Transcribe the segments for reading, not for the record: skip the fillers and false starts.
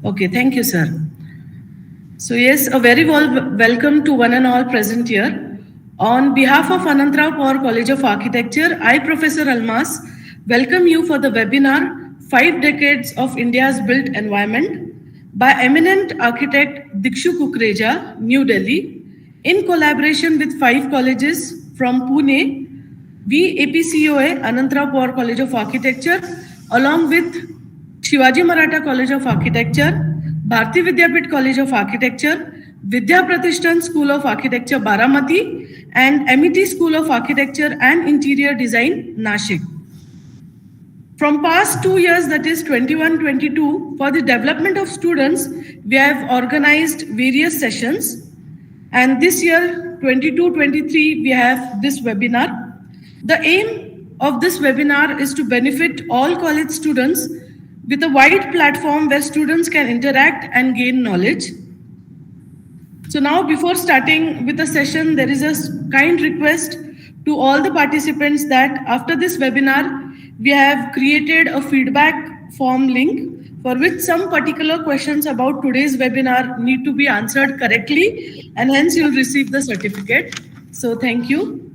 Okay, thank you, sir. So, yes, a very welcome to one and all present here. On behalf of Anantrao Pawar College of Architecture, I, Professor Almas, welcome you for the webinar 5 Decades of India's Built Environment by eminent architect Dikshu Kukreja, New Delhi, in collaboration with 5 colleges from Pune, we APCOA, Anantrao Pawar College of Architecture, along with Shivaji Maratha College of Architecture, Bharati Vidyapit College of Architecture, Vidya Pratishthan School of Architecture, Baramati, and MET School of Architecture and Interior Design, Nashik. From past 2 years, that is 21-22, for the development of students, we have organized various sessions. And this year, 22-23, we have this webinar. The aim of this webinar is to benefit all college students with a wide platform where students can interact and gain knowledge. So now, before starting with the session, there is a kind request to all the participants that after this webinar, we have created a feedback form link for which some particular questions about today's webinar need to be answered correctly, and hence you'll receive the certificate. So thank you.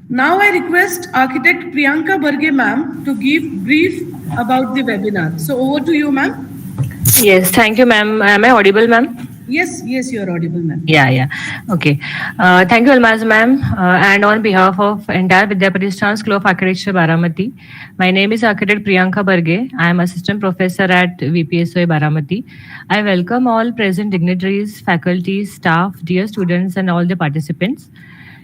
Now I request Architect Priyanka Barge ma'am to give brief about the webinar. So over to you, ma'am. Yes, thank you, ma'am. Am I audible, ma'am? Yes, you are audible, ma'am. Yeah. Okay. Thank you, Almaz, ma'am. And on behalf of entire Vidya Pratishthan School of Architecture, Baramati, my name is Architect Priyanka Barge. I am Assistant Professor at VPSOA, Baramati. I welcome all present dignitaries, faculty, staff, dear students, and all the participants.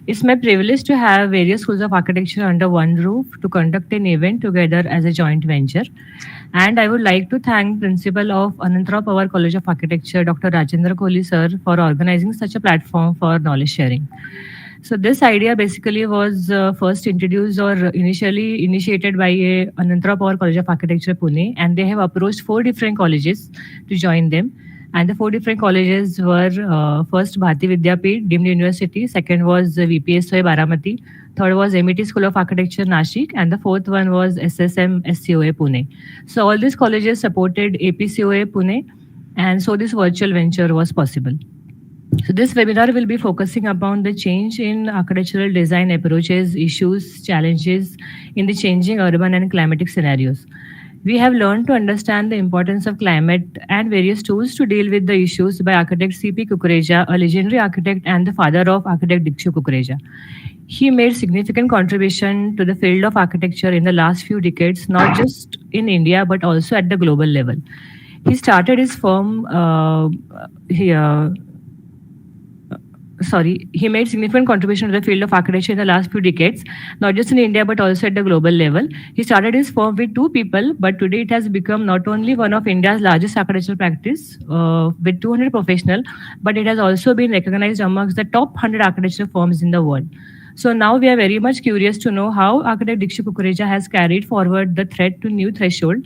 It's my privilege to have various schools of architecture under one roof to conduct an event together as a joint venture. And I would like to thank Principal of Anantrao Pawar College of Architecture, Dr. Rajendra Kohli sir, for organizing such a platform for knowledge sharing. So this idea basically was first introduced or initially initiated by Anantrao Pawar College of Architecture, Pune, and they have approached 4 different colleges to join them. And the 4 different colleges were first Bharati Vidyapit, deemed university. Second was VPSOA Baramati. Third was MET School of Architecture Nashik, and the fourth one was SSM SCOA Pune. So all these colleges supported APCOA Pune, and so this virtual venture was possible. So this webinar will be focusing upon the change in architectural design approaches, issues, challenges in the changing urban and climatic scenarios. We have learned to understand the importance of climate and various tools to deal with the issues by architect C.P. Kukreja, a legendary architect and the father of architect Dikshu Kukreja. He made significant contribution to the field of architecture in the last few decades, not just in India, but also at the global level. He started his firm he made significant contribution to the field of architecture in the last few decades, not just in India, but also at the global level. He started his firm with 2 people, but today it has become not only one of India's largest architectural practice with 200 professionals, but it has also been recognized amongst the top 100 architectural firms in the world. So now we are very much curious to know how architect Dikshu Kukreja has carried forward the thread to new threshold.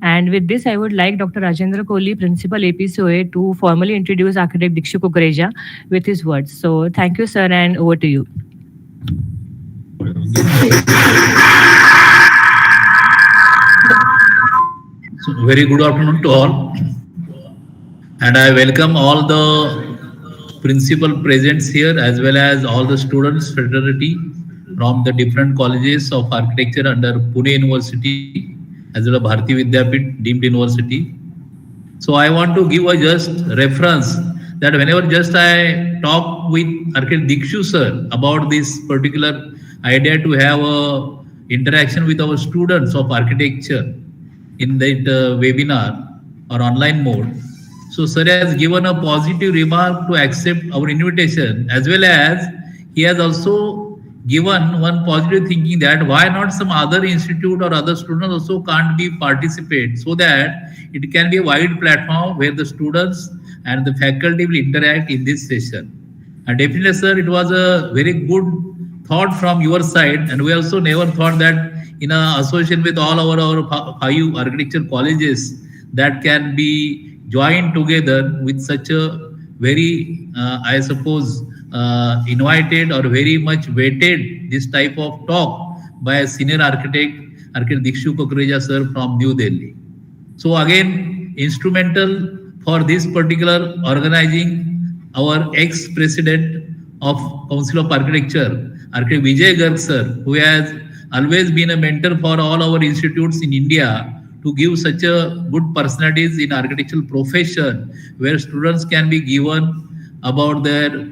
And with this, I would like Dr. Rajendra Kohli, Principal APCOA, to formally introduce architect Dikshu Kukreja with his words. So thank you, sir, and over to you. So very good afternoon to all. And I welcome all the principal presents here as well as all the students fraternity from the different colleges of architecture under Pune University as well as Bharati Vidyapit deemed university. So I want to give a just reference that whenever just I talk with architect Dikshu sir about this particular idea to have a interaction with our students of architecture in that webinar or online mode. So sir has given a positive remark to accept our invitation, as well as he has also given one positive thinking that why not some other institute or other students also can't be participate, so that it can be a wide platform where the students and the faculty will interact in this session. And definitely sir, it was a very good thought from your side, and we also never thought that in association with all our 5 architecture colleges that can be joined together with such a very, I suppose, invited or very much weighted this type of talk by a senior architect, Architect Dikshu Kukreja sir from New Delhi. So again, instrumental for this particular organizing our ex-president of Council of Architecture, Architect Vijay Garg sir, who has always been a mentor for all our institutes in India to give such a good personalities in architectural profession where students can be given about their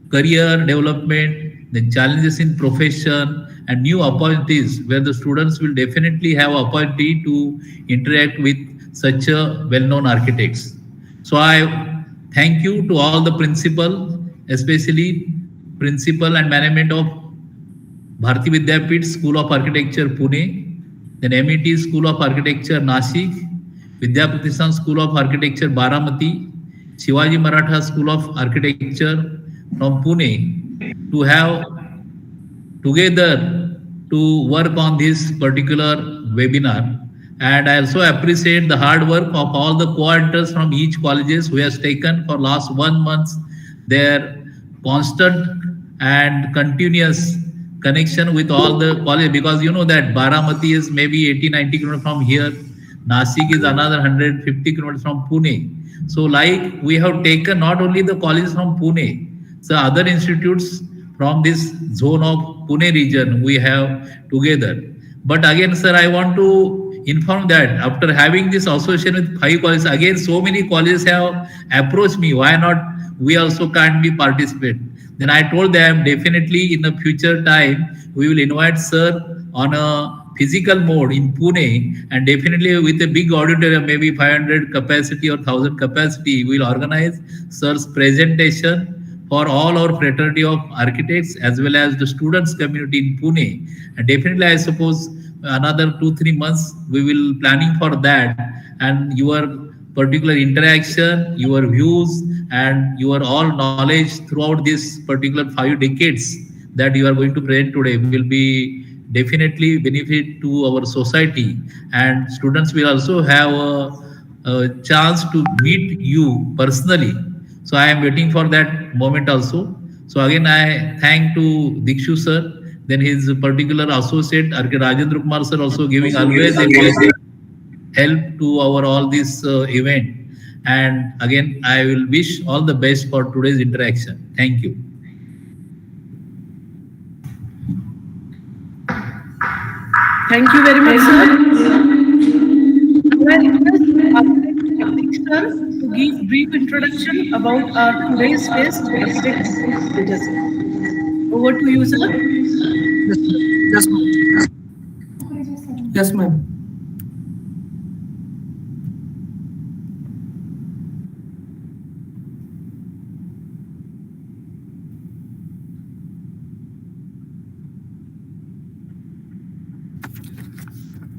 career development, the challenges in profession, and new opportunities where the students will definitely have opportunity to interact with such a well-known architects. So I thank you to all the principal, especially principal and management of Bharati Vidyapit School of Architecture Pune, then MET School of Architecture Nashik, Vidya Pratishthan School of Architecture Baramati, Shivaji Maratha School of Architecture from Pune to have together to work on this particular webinar. And I also appreciate the hard work of all the coordinators from each colleges who has taken for last 1 month their constant and continuous connection with all the college, because you know that Baramati is maybe 80-90 kilometers from here, Nashik is another 150 kilometers from Pune. So like we have taken not only the colleges from Pune, so other institutes from this zone of Pune region we have together. But again, sir, I want to inform that after having this association with 5 colleges, again so many colleges have approached me, why not we also can't be participate. Then I told them definitely in the future time we will invite sir on a physical mode in Pune, and definitely with a big auditorium, maybe 500 capacity or 1000 capacity, we will organize sir's presentation for all our fraternity of architects as well as the students community in Pune. And definitely I suppose another 2-3 months we will planning for that, and your particular interaction, your views, and your all knowledge throughout this particular 5 decades that you are going to present today will be definitely benefit to our society, and students will also have a chance to meet you personally. So I am waiting for that moment also. So again, I thank to Dikshu sir, then his particular associate Architect Rajendra Kumar sir also giving always a help to our all this event. And again, I will wish all the best for today's interaction. Thank you. Thank you very much, sir. Now I request Architect Dikshu sir to give brief introduction about our today's guest, Architect Kukreja sir. Over to you, sir. Yes, yes, ma'am.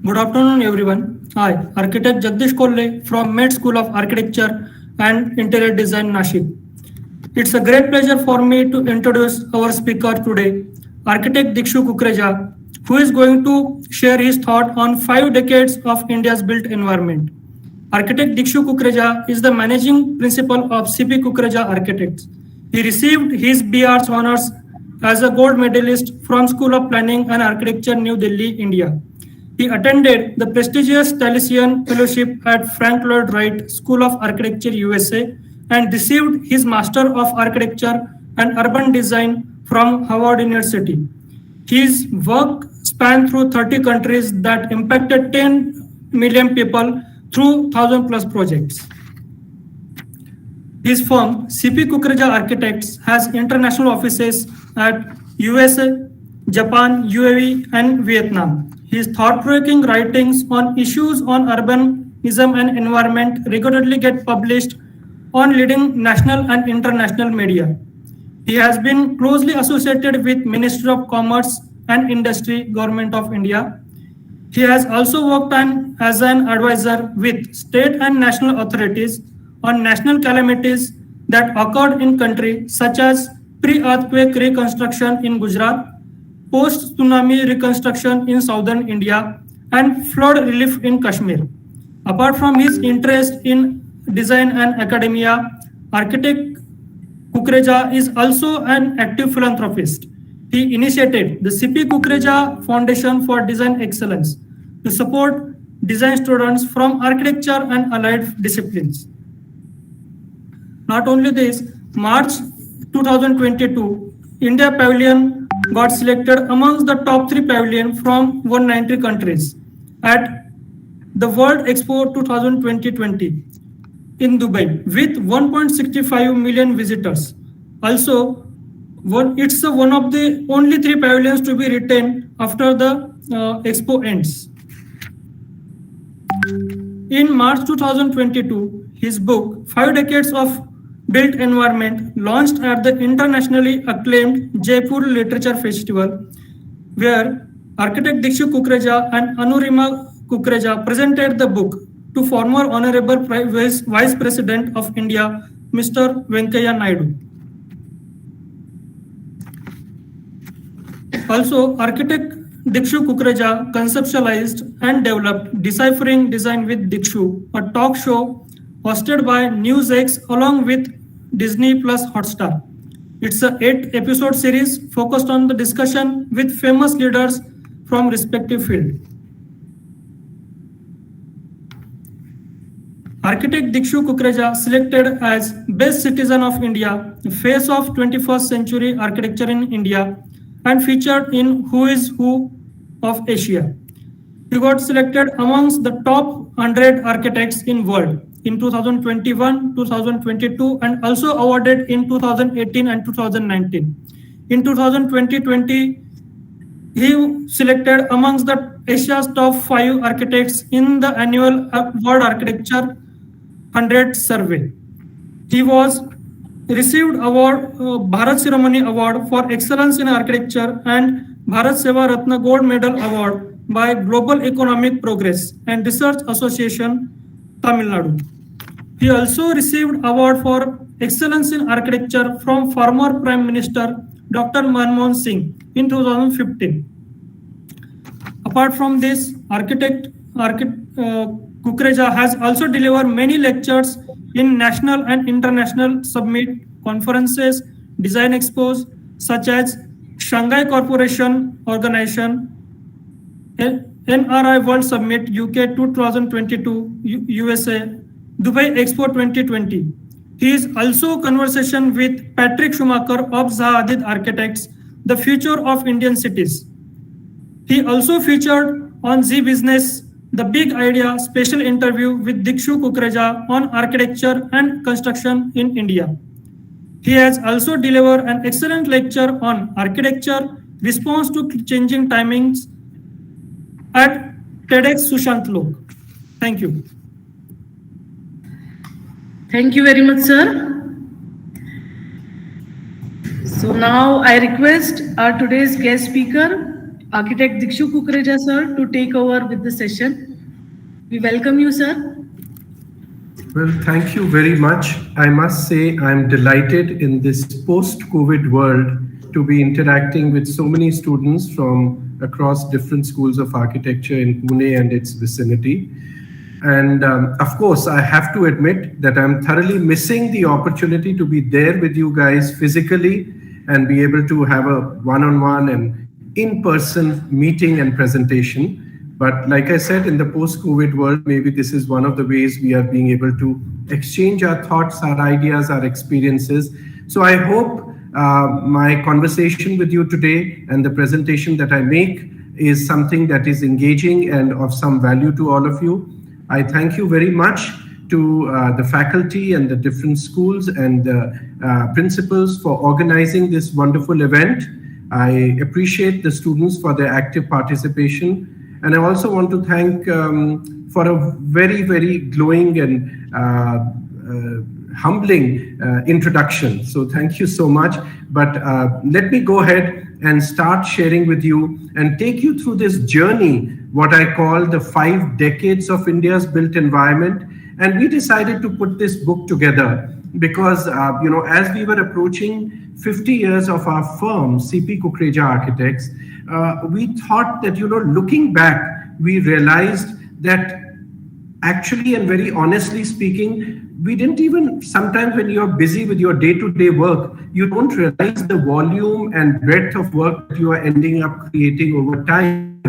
Good afternoon, everyone. Hi, Architect Jagdish Kolle from Med School of Architecture and Interior Design, Nashik. It's a great pleasure for me to introduce our speaker today, Architect Dikshu Kukreja, who is going to share his thought on 5 decades of India's built environment. Architect Dikshu Kukreja is the managing principal of CP Kukreja Architects. He received his B.Arch honors as a gold medalist from School of Planning and Architecture, New Delhi, India. He attended the prestigious Taliesin Fellowship at Frank Lloyd Wright School of Architecture, USA, and received his Master of Architecture and Urban Design from Howard University. His work spanned through 30 countries that impacted 10 million people through 1,000+ projects. His firm, CP Kukreja Architects, has international offices at USA, Japan, UAE, and Vietnam. His thought-provoking writings on issues on urbanism and environment regularly get published on leading national and international media. He has been closely associated with Ministry of Commerce and Industry, Government of India. He has also worked as an advisor with state and national authorities on national calamities that occurred in country such as pre-earthquake reconstruction in Gujarat, post-tsunami reconstruction in southern India, and flood relief in Kashmir. Apart from his interest in design and academia, Architect Kukreja is also an active philanthropist. He initiated the CP Kukreja Foundation for Design Excellence to support design students from architecture and allied disciplines. Not only this, March 2022, India Pavilion got selected amongst the top 3 pavilion from 190 countries at the World Expo 2020 in Dubai with 1.65 million visitors. Also, it's one of the only 3 pavilions to be retained after the expo ends. In March 2022, his book, 5 Decades of Built Environment, launched at the internationally acclaimed Jaipur Literature Festival, where architect Dikshu Kukreja and Anurima Kukreja presented the book to former Honorable Vice President of India, Mr. Venkaiah Naidu. Also, architect Dikshu Kukreja conceptualized and developed Deciphering Design with Dikshu, a talk show hosted by NewsX along with Disney Plus Hotstar. It's a 8-episode series focused on the discussion with famous leaders from respective field. Architect Dikshu Kukreja selected as Best Citizen of India, Face of 21st Century Architecture in India, and featured in Who is Who of Asia. He got selected amongst the top 100 architects in world in 2021, 2022, and also awarded in 2018 and 2019. In 2020, he selected amongst the Asia's top 5 architects in the annual World Architecture 100 survey. He was received award Bharat Shiromani Award for Excellence in Architecture and Bharat Seva Ratna Gold Medal Award by Global Economic Progress and Research Association, Tamil Nadu. He also received award for Excellence in Architecture from former Prime Minister Dr. Manmohan Singh in 2015. Apart from this, architect Kukreja has also delivered many lectures in national and international summit conferences, design expos such as Shanghai Corporation Organization, NRI World Summit UK 2022 USA, Dubai Expo 2020. He is also conversation with Patrick Schumacher of Zaha Hadid Architects, The Future of Indian Cities. He also featured on Z Business, The Big Idea special interview with Dikshu Kukreja on architecture and construction in India. He has also delivered an excellent lecture on architecture, response to changing timings at TEDx Sushant Lok. Thank you. Thank you very much, sir. So now I request our today's guest speaker, Architect Dikshu Kukreja, sir, to take over with the session. We welcome you, sir. Well, thank you very much. I must say I'm delighted in this post-COVID world to be interacting with so many students from across different schools of architecture in Pune and its vicinity. And of course, I have to admit that I'm thoroughly missing the opportunity to be there with you guys physically and be able to have a one-on-one and in-person meeting and presentation. But like I said, in the post-COVID world, maybe this is one of the ways we are being able to exchange our thoughts, our ideas, our experiences. So I hope my conversation with you today and the presentation that I make is something that is engaging and of some value to all of you. I thank you very much to the faculty and the different schools and the principals for organizing this wonderful event. I appreciate the students for their active participation. And I also want to thank for a very, very glowing and humbling introduction. So thank you so much. But let me go ahead and start sharing with you and take you through this journey, what I call the 5 decades of India's built environment. And we decided to put this book together because, as we were approaching 50 years of our firm, CP Kukreja Architects, we thought that, looking back, we realized that actually and very honestly speaking, we didn't even, sometimes when you're busy with your day-to-day work, you don't realize the volume and breadth of work that you are ending up creating over time.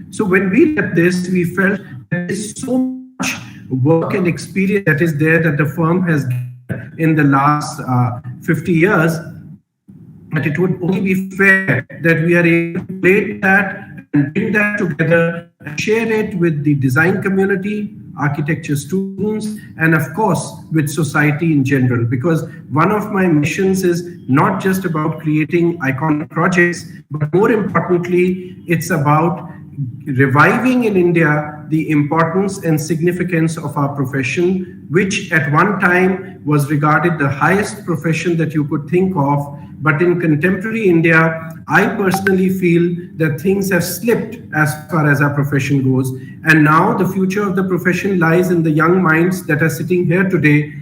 So when we did this, we felt there is so much work and experience that is there that the firm has in the last 50 years, that it would only be fair that we are able to relate that and bring that together and share it with the design community, architecture students, and of course with society in general. Because one of my missions is not just about creating iconic projects, but more importantly, it's about reviving in India the importance and significance of our profession, which at one time was regarded the highest profession that you could think of. But in contemporary India, I personally feel that things have slipped as far as our profession goes. And now the future of the profession lies in the young minds that are sitting here today,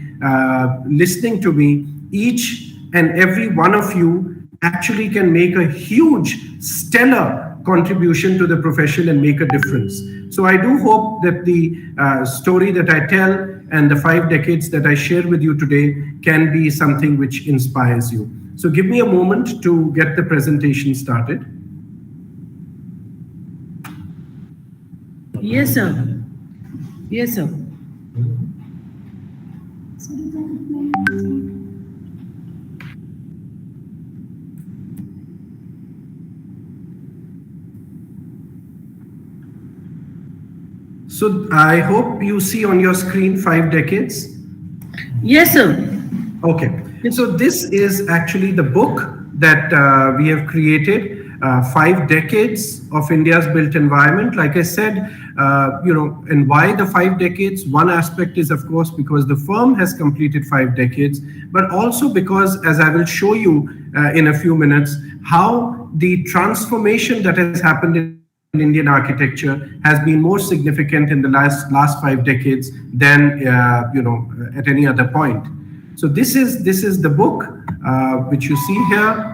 listening to me. Each and every one of you actually can make a huge, stellar contribution to the profession and make a difference. So I do hope that the story that I tell and the 5 decades that I share with you today can be something which inspires you. So give me a moment to get the presentation started. Yes, sir. Yes, sir. So I hope you see on your screen 5 decades. Yes, sir. Okay. So this is actually the book that we have created, 5 decades of India's built environment. Like I said, and why the 5 decades? One aspect is, of course, because the firm has completed 5 decades, but also because, as I will show you in a few minutes, how the transformation that has happened in Indian architecture has been more significant in the last 5 decades than at any other point. So this is the book which you see here.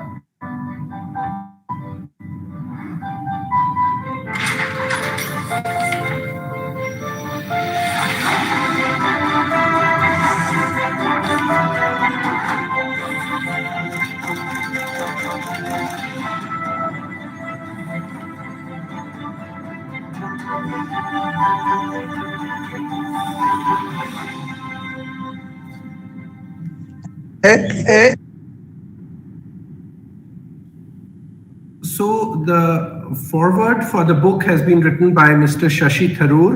So the foreword for the book has been written by Mr. Shashi Tharoor,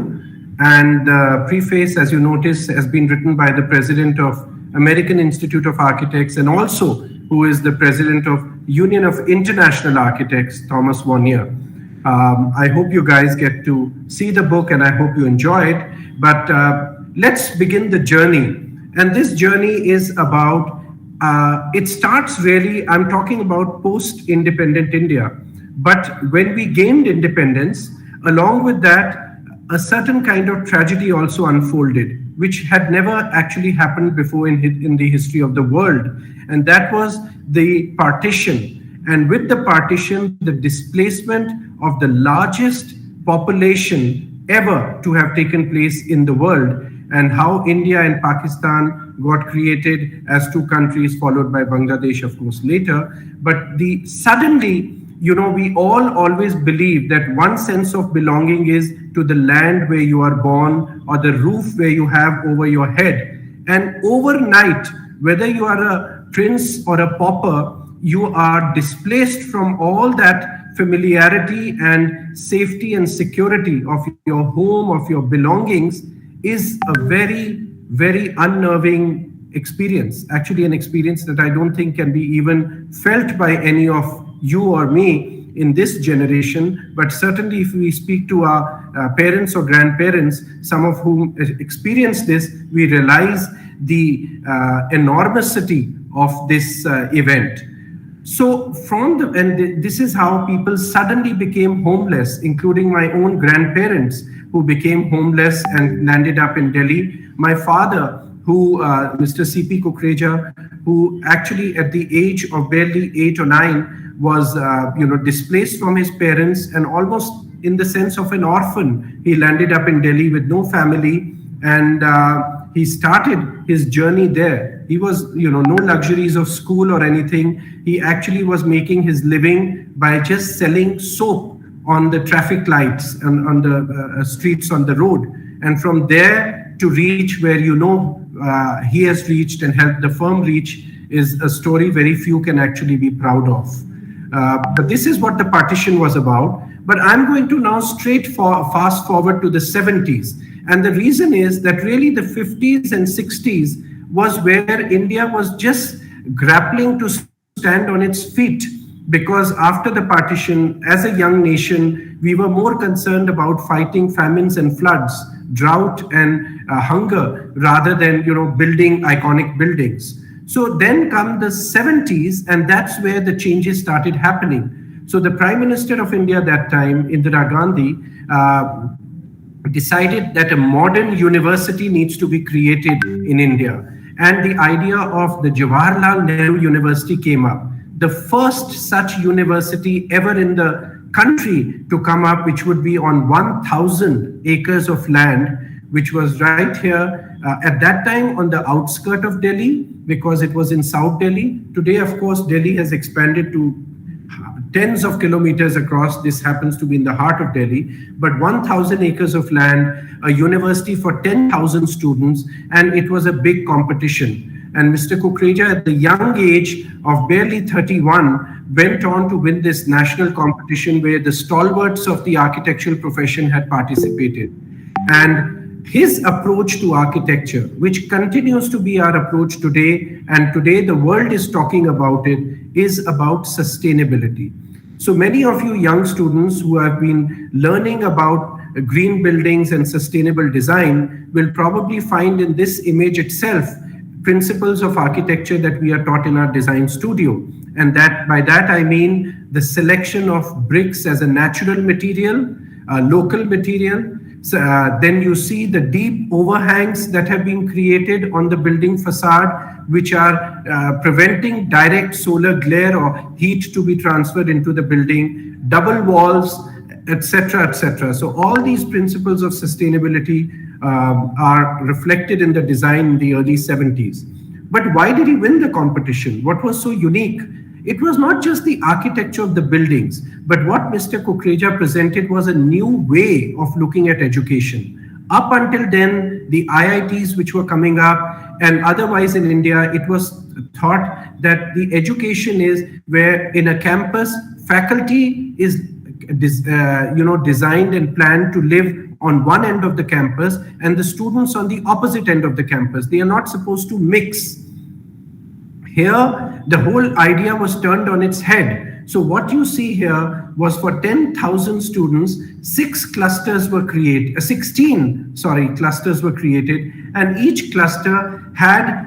and the preface, as you notice, has been written by the president of American Institute of Architects and also who is the president of Union of International Architects, Thomas Warnier. I hope you guys get to see the book and I hope you enjoy it. But let's begin the journey. And this journey is about, it starts really, I'm talking about post-independent India. But when we gained independence, along with that, a certain kind of tragedy also unfolded, which had never actually happened before in the history of the world. And that was the partition. And with the partition, the displacement of the largest population ever to have taken place in the world, and how India and Pakistan got created as 2 countries, followed by Bangladesh, of course, later. But suddenly, we all always believe that one sense of belonging is to the land where you are born or the roof where you have over your head. And overnight, whether you are a prince or a pauper, you are displaced from all that familiarity and safety and security of your home, of your belongings, is a very, very unnerving experience. Actually, an experience that I don't think can be even felt by any of you or me in this generation. But certainly if we speak to our parents or grandparents, some of whom experienced this, we realize the enormity of this event. So this is how people suddenly became homeless, including my own grandparents who became homeless and landed up in Delhi. My father, who Mr. C.P. Kukreja, who actually at the age of barely 8 or 9 was displaced from his parents and almost in the sense of an orphan. He landed up in Delhi with no family, and he started his journey there. He was, no luxuries of school or anything. He actually was making his living by just selling soap on the traffic lights and on the streets on the road. And from there to reach where he has reached and helped the firm reach is a story very few can actually be proud of. But this is what the partition was about. But I'm going to now fast forward to the 70s. And the reason is that really the 50s and 60s was where India was just grappling to stand on its feet, because after the partition, as a young nation, we were more concerned about fighting famines and floods, drought and hunger, rather than building iconic buildings. So then come the 70s, and that's where the changes started happening. So the Prime Minister of India that time, Indira Gandhi, decided that a modern university needs to be created in India. And the idea of the Jawaharlal Nehru University came up. The first such university ever in the country to come up, which would be on 1,000 acres of land, which was right here at that time on the outskirt of Delhi, because it was in South Delhi. Today, of course, Delhi has expanded to tens of kilometers across. This happens to be in the heart of Delhi, but 1,000 acres of land, a university for 10,000 students, and it was a big competition. And Mr. Kukreja, at the young age of barely 31, went on to win this national competition where the stalwarts of the architectural profession had participated. And his approach to architecture, which continues to be our approach today, and today the world is talking about it, is about sustainability. So many of you young students who have been learning about green buildings and sustainable design will probably find in this image itself principles of architecture that we are taught in our design studio. And that by that I mean the selection of bricks as a natural material, local material. So, then you see the deep overhangs that have been created on the building facade, which are preventing direct solar glare or heat to be transferred into the building, double walls, etc., etc. So all these principles of sustainability are reflected in the design in the early 70s. But why did he win the competition? What was so unique? It was not just the architecture of the buildings, but what Mr. Kukreja presented was a new way of looking at education. Up until then, the IITs which were coming up and otherwise in India, it was thought that the education is where in a campus, faculty is designed and planned to live on one end of the campus and the students on the opposite end of the campus. They are not supposed to mix. Here, the whole idea was turned on its head. So what you see here was for 10,000 students, 16 clusters were created, and each cluster had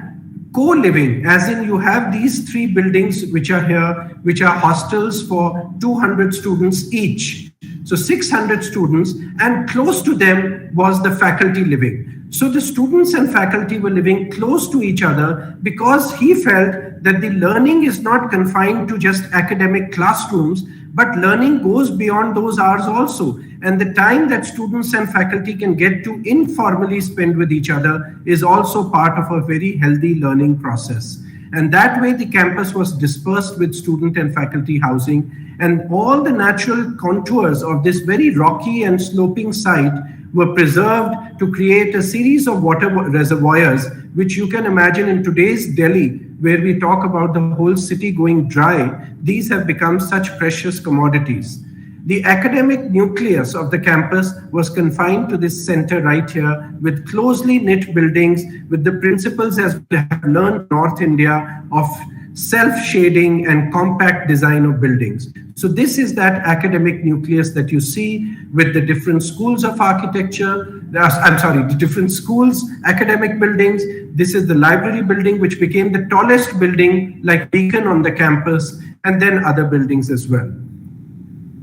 co-living, as in you have these three buildings which are here, which are hostels for 200 students each. So 600 students, and close to them was the faculty living. So the students and faculty were living close to each other because he felt that the learning is not confined to just academic classrooms, but learning goes beyond those hours also. And the time that students and faculty can get to informally spend with each other is also part of a very healthy learning process. And that way the campus was dispersed with student and faculty housing, and all the natural contours of this very rocky and sloping site were preserved to create a series of water reservoirs, which you can imagine in today's Delhi, where we talk about the whole city going dry. These have become such precious commodities. The academic nucleus of the campus was confined to this center right here, with closely knit buildings, with the principles as we have learned in North India of self-shading and compact design of buildings. So this is that academic nucleus that you see with the different schools of architecture, the different schools, academic buildings. This is the library building, which became the tallest building like beacon on the campus, and then other buildings as well,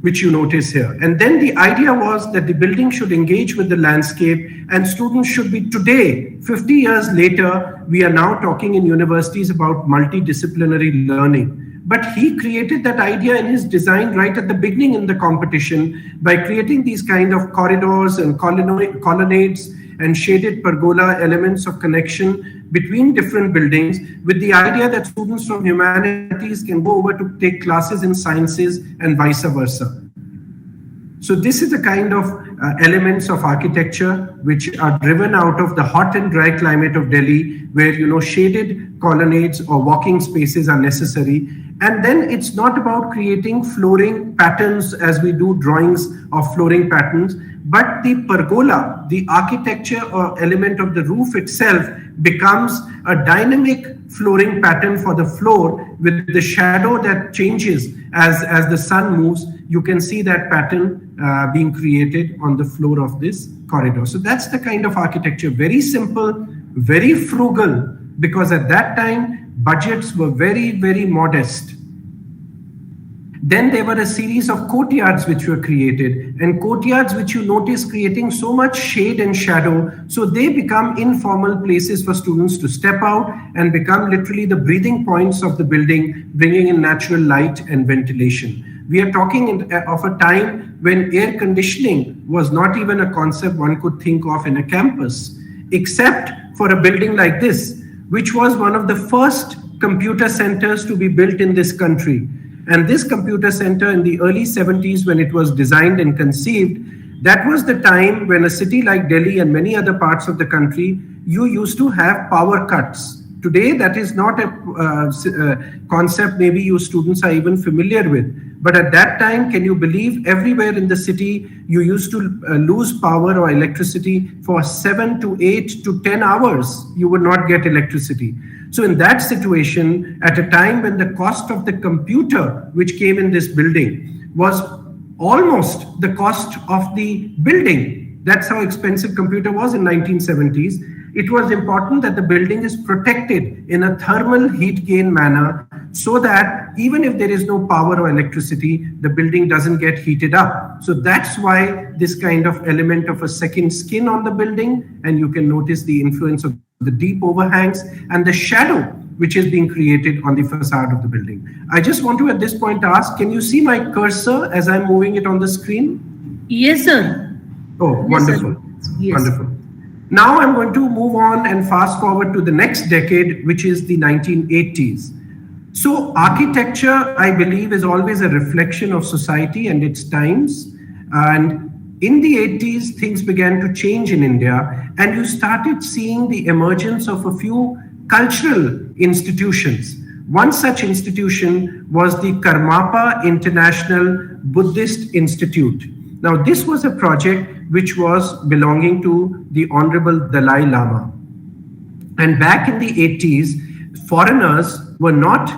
which you notice here. And then the idea was that the building should engage with the landscape, and students should be today, 50 years later, we are now talking in universities about multidisciplinary learning. But he created that idea in his design right at the beginning in the competition by creating these kind of corridors and colonnades and shaded pergola elements of connection between different buildings, with the idea that students from humanities can go over to take classes in sciences and vice versa. So this is the kind of elements of architecture which are driven out of the hot and dry climate of Delhi, where shaded colonnades or walking spaces are necessary. And then it's not about creating flooring patterns as we do drawings of flooring patterns, but the pergola, the architecture or element of the roof itself becomes a dynamic flooring pattern for the floor with the shadow that changes as the sun moves. You can see that pattern being created on the floor of this corridor. So that's the kind of architecture, very simple, very frugal, because at that time, budgets were very, very modest. Then there were a series of courtyards which were created, and courtyards which you notice creating so much shade and shadow, so they become informal places for students to step out and become literally the breathing points of the building, bringing in natural light and ventilation. We are talking of a time when air conditioning was not even a concept one could think of in a campus, except for a building like this, which was one of the first computer centers to be built in this country. And this computer center in the early 70s, when it was designed and conceived, that was the time when a city like Delhi and many other parts of the country, you used to have power cuts. Today, that is not a concept maybe you students are even familiar with. But at that time, can you believe everywhere in the city, you used to lose power or electricity for 7 to 8 to 10 hours, you would not get electricity. So in that situation, at a time when the cost of the computer which came in this building was almost the cost of the building, that's how expensive computer was in 1970s, it was important that the building is protected in a thermal heat gain manner so that even if there is no power or electricity, the building doesn't get heated up. So that's why this kind of element of a second skin on the building, and you can notice the influence of the deep overhangs and the shadow which is being created on the facade of the building. I just want to at this point ask, can you see my cursor as I'm moving it on the screen? Yes, sir. Oh, Yes, wonderful. sir. Yes. Wonderful. Now I'm going to move on and fast forward to the next decade, which is the 1980s. So architecture, I believe, is always a reflection of society and its times. And in the 80s, things began to change in India, and you started seeing the emergence of a few cultural institutions. One such institution was the Karmapa International Buddhist Institute. Now, this was a project which was belonging to the Honorable Dalai Lama. And back in the 80s, foreigners were not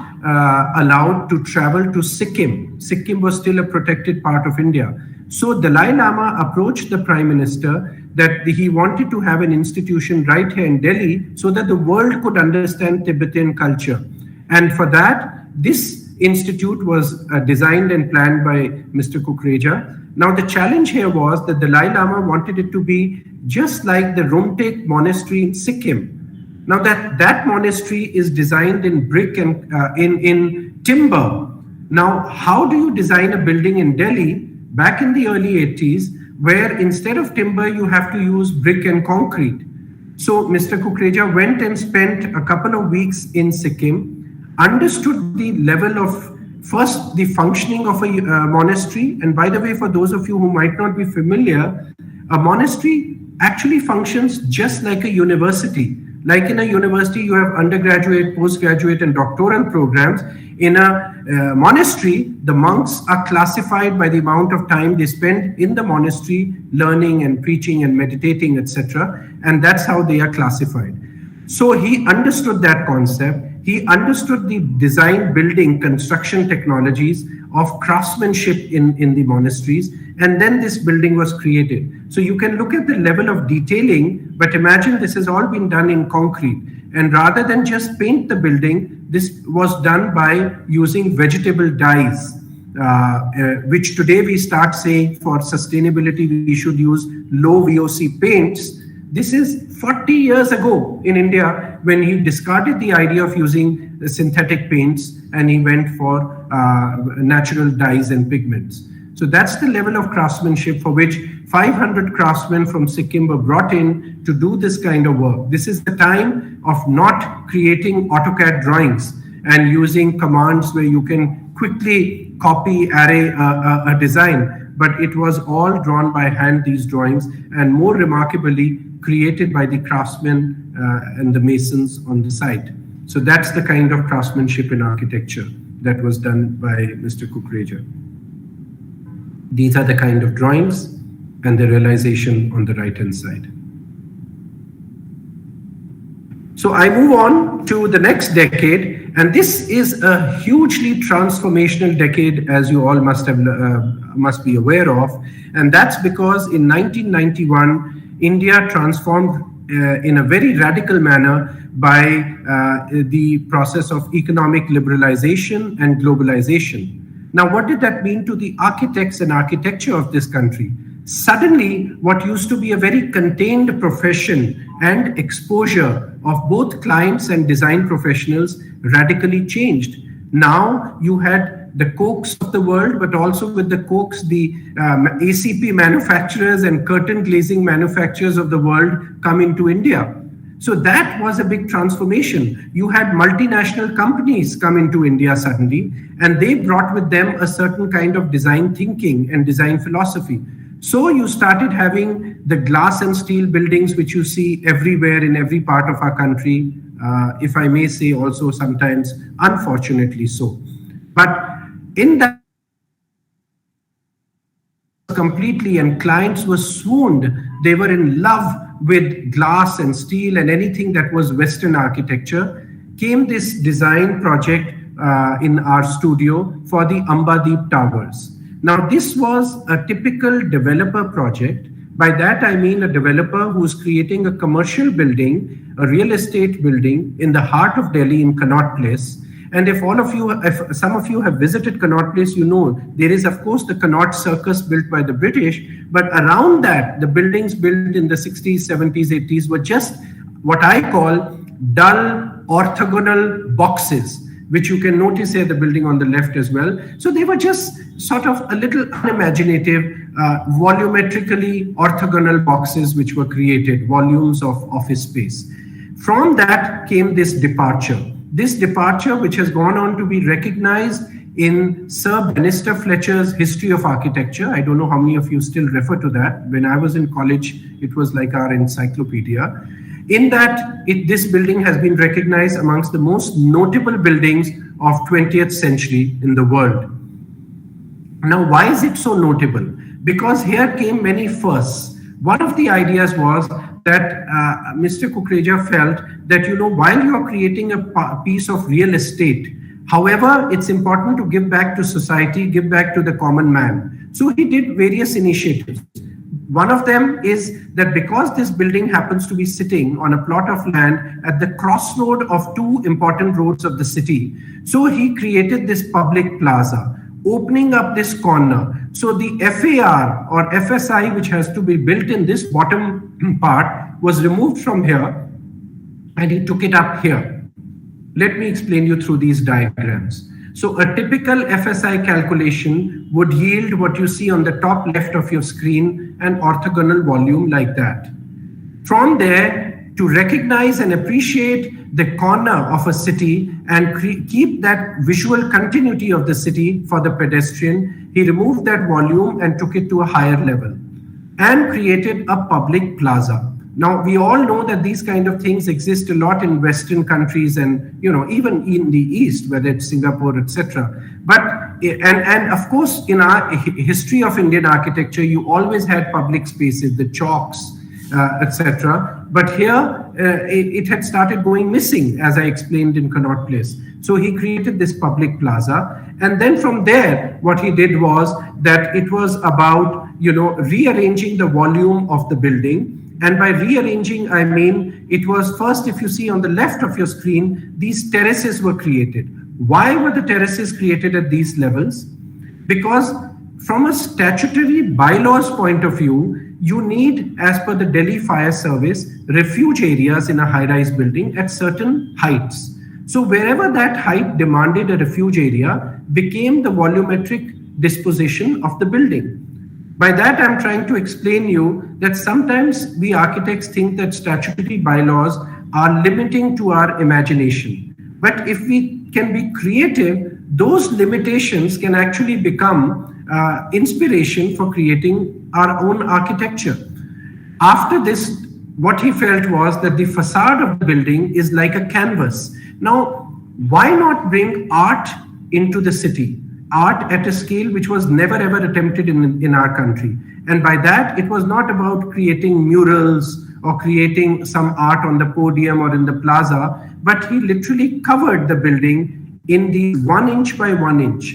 allowed to travel to Sikkim. Sikkim was still a protected part of India. So Dalai Lama approached the Prime Minister that he wanted to have an institution right here in Delhi so that the world could understand Tibetan culture. And for that, this institute was designed and planned by Mr. Kukreja. Now, the challenge here was that the Dalai Lama wanted it to be just like the Rumtek monastery in Sikkim. Now, that monastery is designed in brick and in timber. Now, how do you design a building in Delhi back in the early 80s, where instead of timber, you have to use brick and concrete? So Mr. Kukreja went and spent a couple of weeks in Sikkim, understood the level of first, the functioning of a monastery. And by the way, for those of you who might not be familiar, a monastery actually functions just like a university. Like in a university, you have undergraduate, postgraduate, and doctoral programs. In a monastery, the monks are classified by the amount of time they spend in the monastery, learning and preaching and meditating, etc. And that's how they are classified. So he understood that concept. He understood the design, building, construction technologies of craftsmanship in the monasteries, and then this building was created. So you can look at the level of detailing, but imagine this has all been done in concrete. And rather than just paint the building, this was done by using vegetable dyes, which today we start saying for sustainability, we should use low VOC paints. This is 40 years ago in India when he discarded the idea of using synthetic paints and he went for natural dyes and pigments. So that's the level of craftsmanship for which 500 craftsmen from Sikkim were brought in to do this kind of work. This is the time of not creating AutoCAD drawings and using commands where you can quickly copy, array a design. but it was all drawn by hand, these drawings, and more remarkably, created by the craftsmen and the masons on the site. So that's the kind of craftsmanship in architecture that was done by Mr. Kukreja. These are the kind of drawings and the realization on the right-hand side. So I move on to the next decade, and this is a hugely transformational decade, as you all must be aware of, and that's because in 1991, India transformed in a very radical manner by the process of economic liberalization and globalization. Now, what did that mean to the architects and architecture of this country? Suddenly, what used to be a very contained profession and exposure of both clients and design professionals radically changed. Now you had the Cokes of the world, but also with the Cokes, the ACP manufacturers and curtain glazing manufacturers of the world come into India. So that was a big transformation. You had multinational companies come into India suddenly, and they brought with them a certain kind of design thinking and design philosophy. So you started having the glass and steel buildings, which you see everywhere in every part of our country, if I may say also sometimes, unfortunately so. But in that completely, and clients were swooned, they were in love with glass and steel and anything that was Western architecture, came this design project in our studio for the Ambadeep Towers. Now, this was a typical developer project. By that, I mean a developer who's creating a commercial building, a real estate building in the heart of Delhi in Connaught Place. And if some of you have visited Connaught Place, you know there is, of course, the Connaught Circus built by the British, but around that, the buildings built in the 60s, 70s, 80s were just what I call dull orthogonal boxes, which you can notice here, the building on the left as well. So they were just sort of a little unimaginative, volumetrically orthogonal boxes which were created, volumes of office space. From that came this departure. This departure, which has gone on to be recognized in Sir Bannister Fletcher's History of Architecture. I don't know how many of you still refer to that. When I was in college, it was like our encyclopedia. In that, this building has been recognized amongst the most notable buildings of 20th century in the world. Now, why is it so notable? Because here came many firsts. One of the ideas was that Mr. Kukreja felt that, while you are creating a piece of real estate, however, it's important to give back to society, give back to the common man. So he did various initiatives. One of them is that because this building happens to be sitting on a plot of land at the crossroad of two important roads of the city, so he created this public plaza, opening up this corner. So the FAR or FSI, which has to be built in this bottom part, was removed from here and he took it up here. Let me explain you through these diagrams. So a typical FSI calculation would yield what you see on the top left of your screen, an orthogonal volume like that. From there, to recognize and appreciate the corner of a city and keep that visual continuity of the city for the pedestrian, he removed that volume and took it to a higher level and created a public plaza. Now, we all know that these kind of things exist a lot in Western countries and, even in the East, whether it's Singapore, etc. But, and of course, in our history of Indian architecture, you always had public spaces, the chalks, etc. But here, it had started going missing, as I explained in Connaught Place. So he created this public plaza. And then from there, what he did was that it was about, rearranging the volume of the building. And by rearranging, I mean, it was first, if you see on the left of your screen, these terraces were created. Why were the terraces created at these levels? Because from a statutory bylaws point of view, you need, as per the Delhi Fire Service, refuge areas in a high-rise building at certain heights. So wherever that height demanded a refuge area became the volumetric disposition of the building. By that, I'm trying to explain you that sometimes we architects think that statutory bylaws are limiting to our imagination. But if we can be creative, those limitations can actually become inspiration for creating our own architecture. After this, what he felt was that the facade of the building is like a canvas. Now, why not bring art into the city? Art at a scale which was never ever attempted in our country. And by that, it was not about creating murals or creating some art on the podium or in the plaza, but he literally covered the building in these 1 inch by 1 inch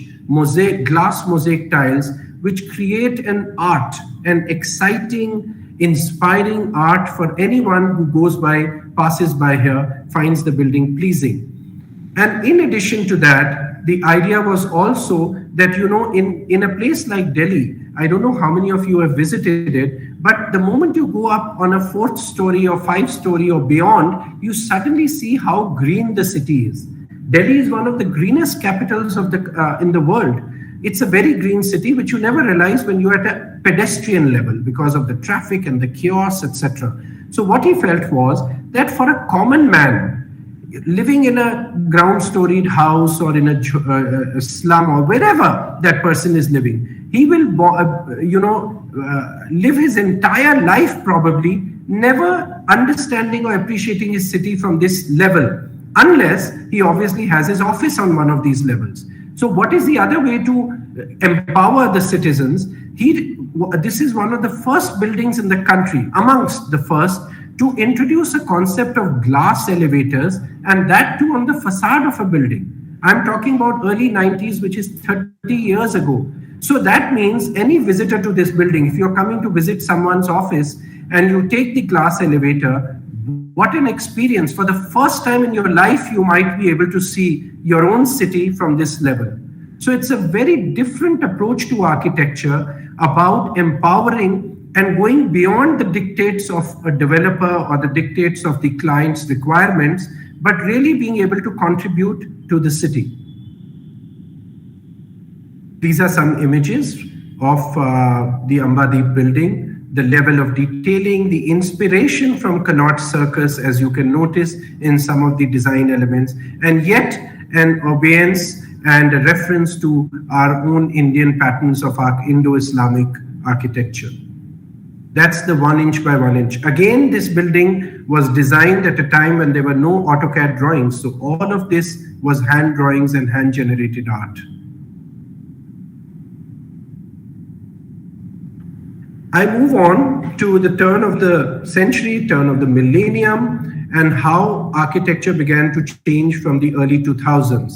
glass mosaic tiles, which create an art, an exciting, inspiring art for anyone who passes by here, finds the building pleasing. And in addition to that, the idea was also that, in a place like Delhi, I don't know how many of you have visited it, but the moment you go up on a 4th story or 5th story or beyond, you suddenly see how green the city is. Delhi is one of the greenest capitals of in the world. It's a very green city, which you never realize when you're at a pedestrian level because of the traffic and the chaos, etc. So what he felt was that for a common man living in a ground-storied house or in a slum or wherever that person is living, he will, live his entire life probably never understanding or appreciating his city from this level, unless he obviously has his office on one of these levels. So what is the other way to empower the citizens? This is one of the first buildings in the country, amongst the first, to introduce a concept of glass elevators, and that too on the facade of a building. I'm talking about early 90s, which is 30 years ago. So that means any visitor to this building, if you're coming to visit someone's office and you take the glass elevator, what an experience. For the first time in your life, you might be able to see your own city from this level. So it's a very different approach to architecture about empowering and going beyond the dictates of a developer or the dictates of the client's requirements, but really being able to contribute to the city. These are some images of the Ambadeep building. The level of detailing, the inspiration from Connaught Circus, as you can notice in some of the design elements, and yet an obedience and a reference to our own Indian patterns of our Indo-Islamic architecture. That's the 1 inch by 1 inch. Again, this building was designed at a time when there were no AutoCAD drawings. So all of this was hand drawings and hand generated art. I move on to the turn of the century, turn of the millennium, and how architecture began to change from the early 2000s.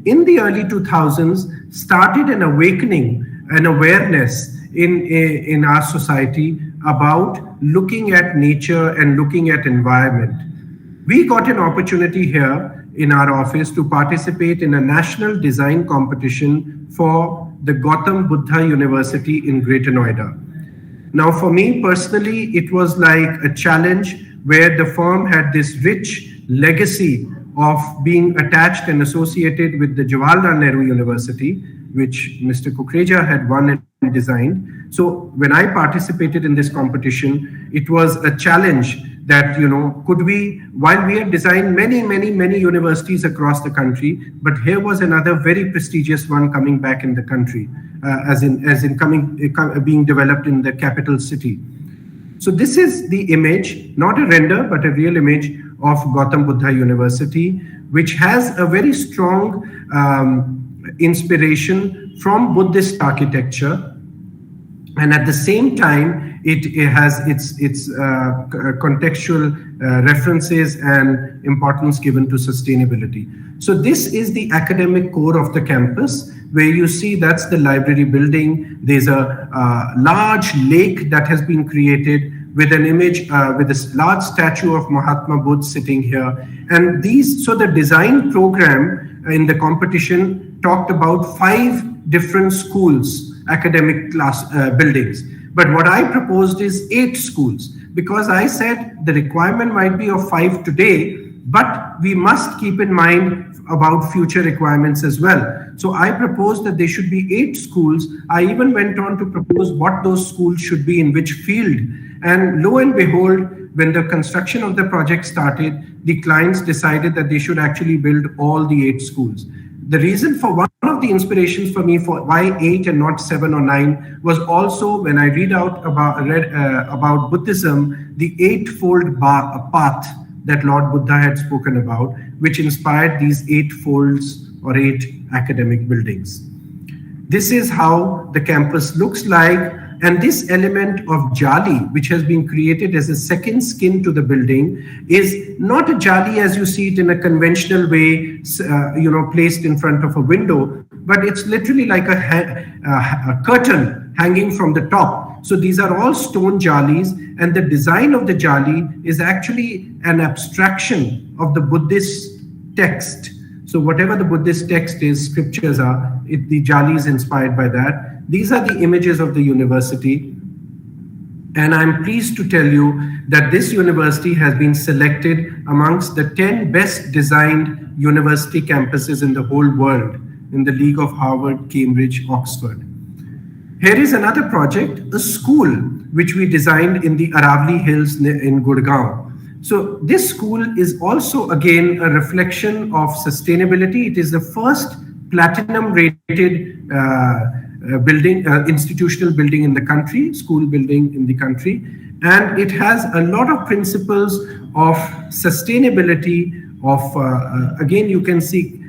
In the early 2000s, started an awakening, an awareness in our society about looking at nature and looking at environment. We got an opportunity here in our office to participate in a national design competition for the Gautam Buddha University in Greater Noida. Now, for me personally, it was like a challenge where the firm had this rich legacy of being attached and associated with the Jawaharlal Nehru University, which Mr. Kukreja had won and designed. So when I participated in this competition, it was a challenge that, could we, while we had designed many universities across the country, but here was another very prestigious one coming back in the country, being developed in the capital city. So this is the image, not a render, but a real image of Gautam Buddha University, which has a very strong inspiration from Buddhist architecture. And at the same time, it has its contextual references and importance given to sustainability. So this is the academic core of the campus, where you see that's the library building. There's a large lake that has been created with an image, with this large statue of Mahatma Buddha sitting here. And so the design program in the competition talked about 5 different schools, academic class buildings. But what I proposed is 8 schools, because I said the requirement might be of 5 today, but we must keep in mind about future requirements as well. So I proposed that there should be 8 schools. I even went on to propose what those schools should be in which field. And lo and behold, when the construction of the project started, the clients decided that they should actually build all the 8 schools. The reason for one of the inspirations for me for why 8 and not 7 or 9 was also when I read about Buddhism, the eightfold path that Lord Buddha had spoken about, which inspired these 8 folds or 8 academic buildings. This is how the campus looks like. And this element of jali, which has been created as a second skin to the building, is not a jali as you see it in a conventional way, placed in front of a window, but it's literally like a curtain hanging from the top. So these are all stone jalis, and the design of the jali is actually an abstraction of the Buddhist text. So whatever the Buddhist text is, scriptures are, the jali is inspired by that. These are the images of the university. And I'm pleased to tell you that this university has been selected amongst the 10 best designed university campuses in the whole world in the league of Harvard, Cambridge, Oxford. Here is another project, a school, which we designed in the Aravali Hills in Gurgaon. So this school is also, again, a reflection of sustainability. It is the first platinum rated institutional building in the country, school building in the country. And it has a lot of principles of sustainability, again, you can see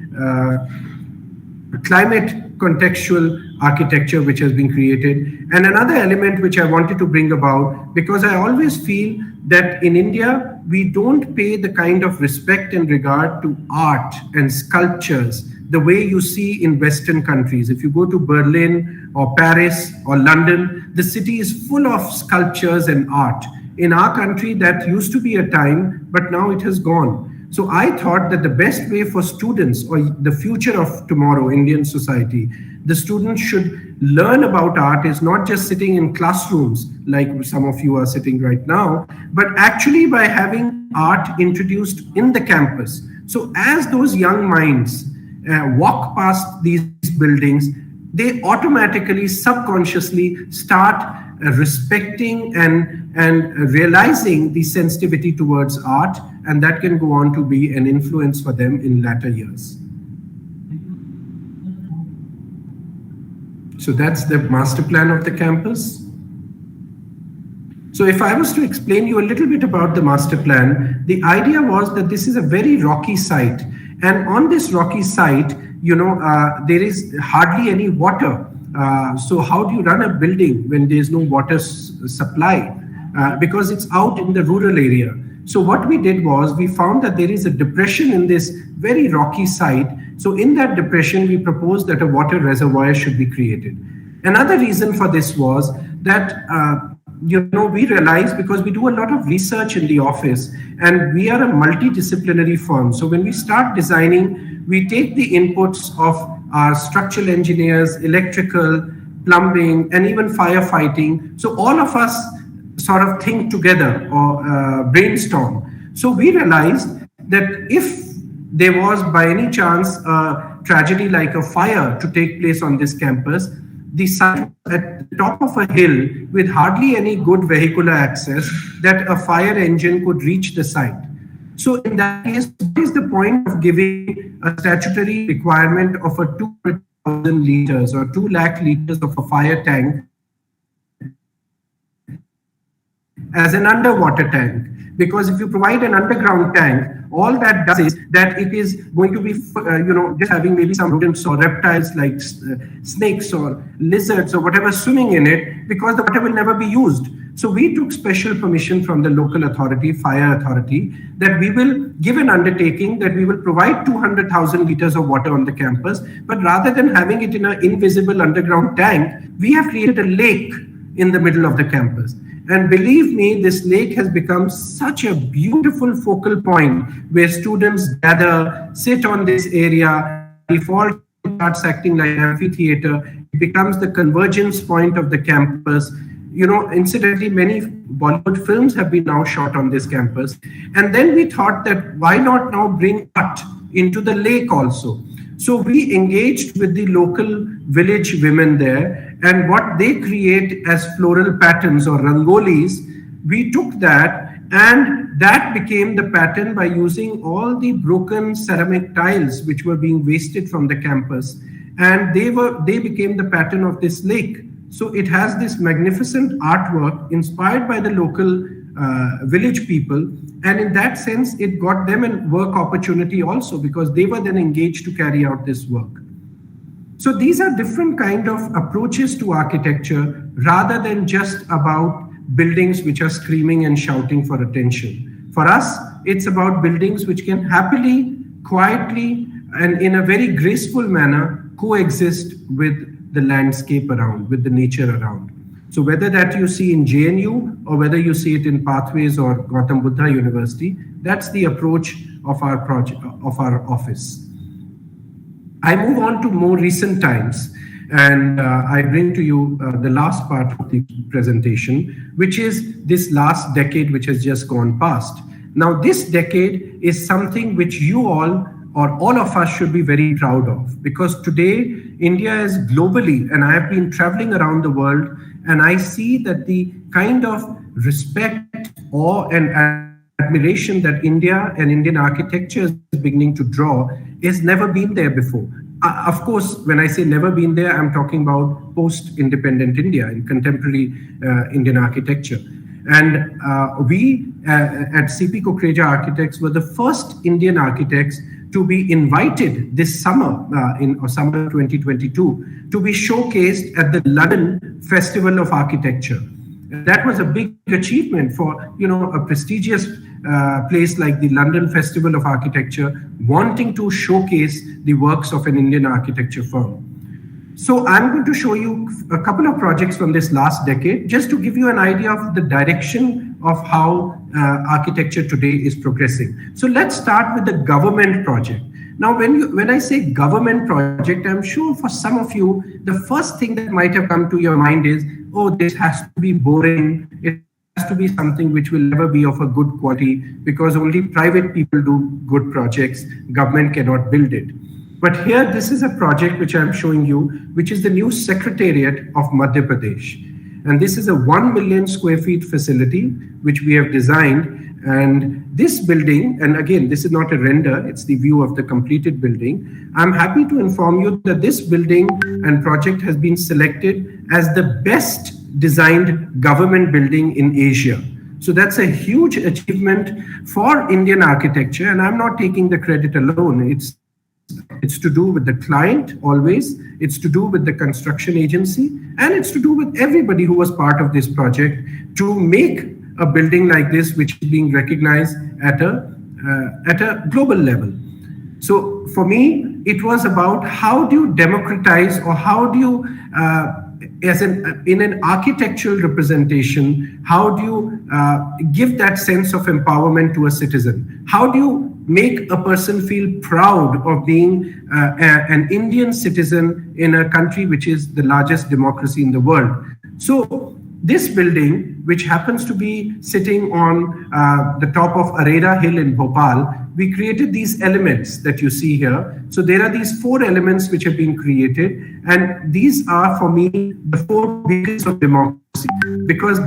climate contextual architecture which has been created. And another element which I wanted to bring about, because I always feel that in India, we don't pay the kind of respect and regard to art and sculptures the way you see in Western countries. If you go to Berlin or Paris or London, the city is full of sculptures and art. In our country, that used to be a time, but now it has gone. So I thought that the best way for students, or the future of tomorrow, Indian society, the students should learn about art is not just sitting in classrooms like some of you are sitting right now, but actually by having art introduced in the campus. So as those young minds walk past these buildings, they automatically, subconsciously start respecting and realizing the sensitivity towards art, and that can go on to be an influence for them in latter years. So that's the master plan of the campus. So if I was to explain you a little bit about the master plan, the idea was that this is a very rocky site. And on this rocky site, there is hardly any water. So how do you run a building when there's no water supply? Because it's out in the rural area. So what we did was we found that there is a depression in this very rocky site. So in that depression, we proposed that a water reservoir should be created. Another reason for this was that we realized, because we do a lot of research in the office and we are a multidisciplinary firm. So when we start designing, we take the inputs of our structural engineers, electrical, plumbing, and even firefighting. So all of us sort of think together or brainstorm. So we realized that if there was by any chance a tragedy like a fire to take place on this campus, the site at the top of a hill with hardly any good vehicular access, that a fire engine could reach the site. So in that case, what is the point of giving a statutory requirement of a 200,000 liters or 2 lakh liters of a fire tank as an underwater tank? Because if you provide an underground tank, all that does is that it is going to be, just having maybe some rodents or reptiles like snakes or lizards or whatever swimming in it, because the water will never be used. So we took special permission from the local authority, fire authority, that we will give an undertaking that we will provide 200,000 liters of water on the campus, but rather than having it in an invisible underground tank, we have created a lake in the middle of the campus. And believe me, this lake has become such a beautiful focal point where students gather, sit on this area, default starts acting like an amphitheater. It becomes the convergence point of the campus. Incidentally, many Bollywood films have been now shot on this campus. And then we thought that why not now bring art into the lake also? So we engaged with the local village women there, and what they create as floral patterns or rangolis, we took that, and that became the pattern by using all the broken ceramic tiles which were being wasted from the campus. and they became the pattern of this lake. So it has this magnificent artwork inspired by the local village people, and in that sense it got them a work opportunity also, because they were then engaged to carry out this work. So these are different kind of approaches to architecture, rather than just about buildings which are screaming and shouting for attention. For us, it's about buildings which can happily, quietly, and in a very graceful manner coexist with the landscape around, with the nature around. So whether that you see in JNU or whether you see it in Pathways or Gautam Buddha University, that's the approach of our project, of our office. I move on to more recent times, and I bring to you the last part of the presentation, which is this last decade which has just gone past. Now, this decade is something which you all, or all of us, should be very proud of, because today India is globally, and I have been traveling around the world, and I see that the kind of respect, awe, and admiration that India and Indian architecture is beginning to draw is never been there before. Of course, when I say never been there, I'm talking about post-independent India and contemporary Indian architecture. And we at CP Kukreja Architects were the first Indian architects to be invited this summer, in summer 2022, to be showcased at the London Festival of Architecture. That was a big achievement for, you know, a prestigious place like the London Festival of Architecture wanting to showcase the works of an Indian architecture firm. So I'm going to show you a couple of projects from this last decade, just to give you an idea of the direction of how architecture today is progressing. So let's start with the government project. Now, when I say government project, I'm sure for some of you, the first thing that might have come to your mind is, oh, this has to be boring. It has to be something which will never be of a good quality, because only private people do good projects. Government cannot build it. But here, this is a project which I'm showing you, which is the new Secretariat of Madhya Pradesh. And this is a 1 million square feet facility, which we have designed. And this building, and again, this is not a render, it's the view of the completed building. I'm happy to inform you that this building and project has been selected as the best designed government building in Asia. So that's a huge achievement for Indian architecture. And I'm not taking the credit alone. It's to do with the client always, it's to do with the construction agency, and it's to do with everybody who was part of this project to make a building like this, which is being recognized at a global level. So for me, it was about how do you democratize, or how do you, in an architectural representation, how do you give that sense of empowerment to a citizen? How do you make a person feel proud of being an Indian citizen in a country which is the largest democracy in the world? So this building, which happens to be sitting on the top of Arera Hill in Bhopal, we created these elements that you see here. So there are these 4 elements which have been created, and these are, for me, the 4 beacons of democracy, because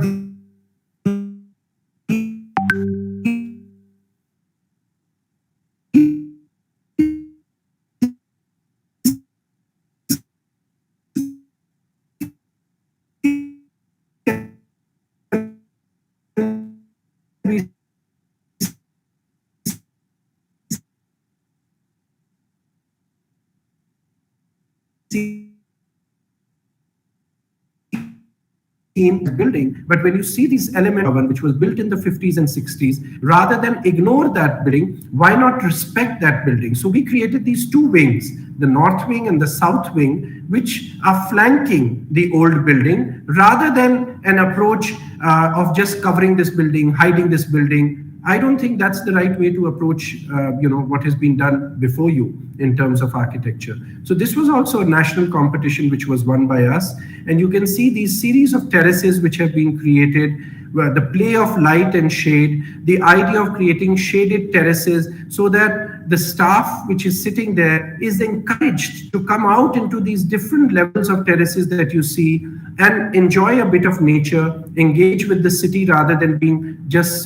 in the building, but when you see these elements, which was built in the 50s and 60s, rather than ignore that building, why not respect that building? So we created these 2 wings, the north wing and the south wing, which are flanking the old building, rather than an approach of just covering this building, hiding this building. I don't think that's the right way to approach what has been done before you in terms of architecture. So this was also a national competition which was won by us. And you can see these series of terraces which have been created, where the play of light and shade, the idea of creating shaded terraces so that the staff which is sitting there is encouraged to come out into these different levels of terraces that you see and enjoy a bit of nature, engage with the city rather than being just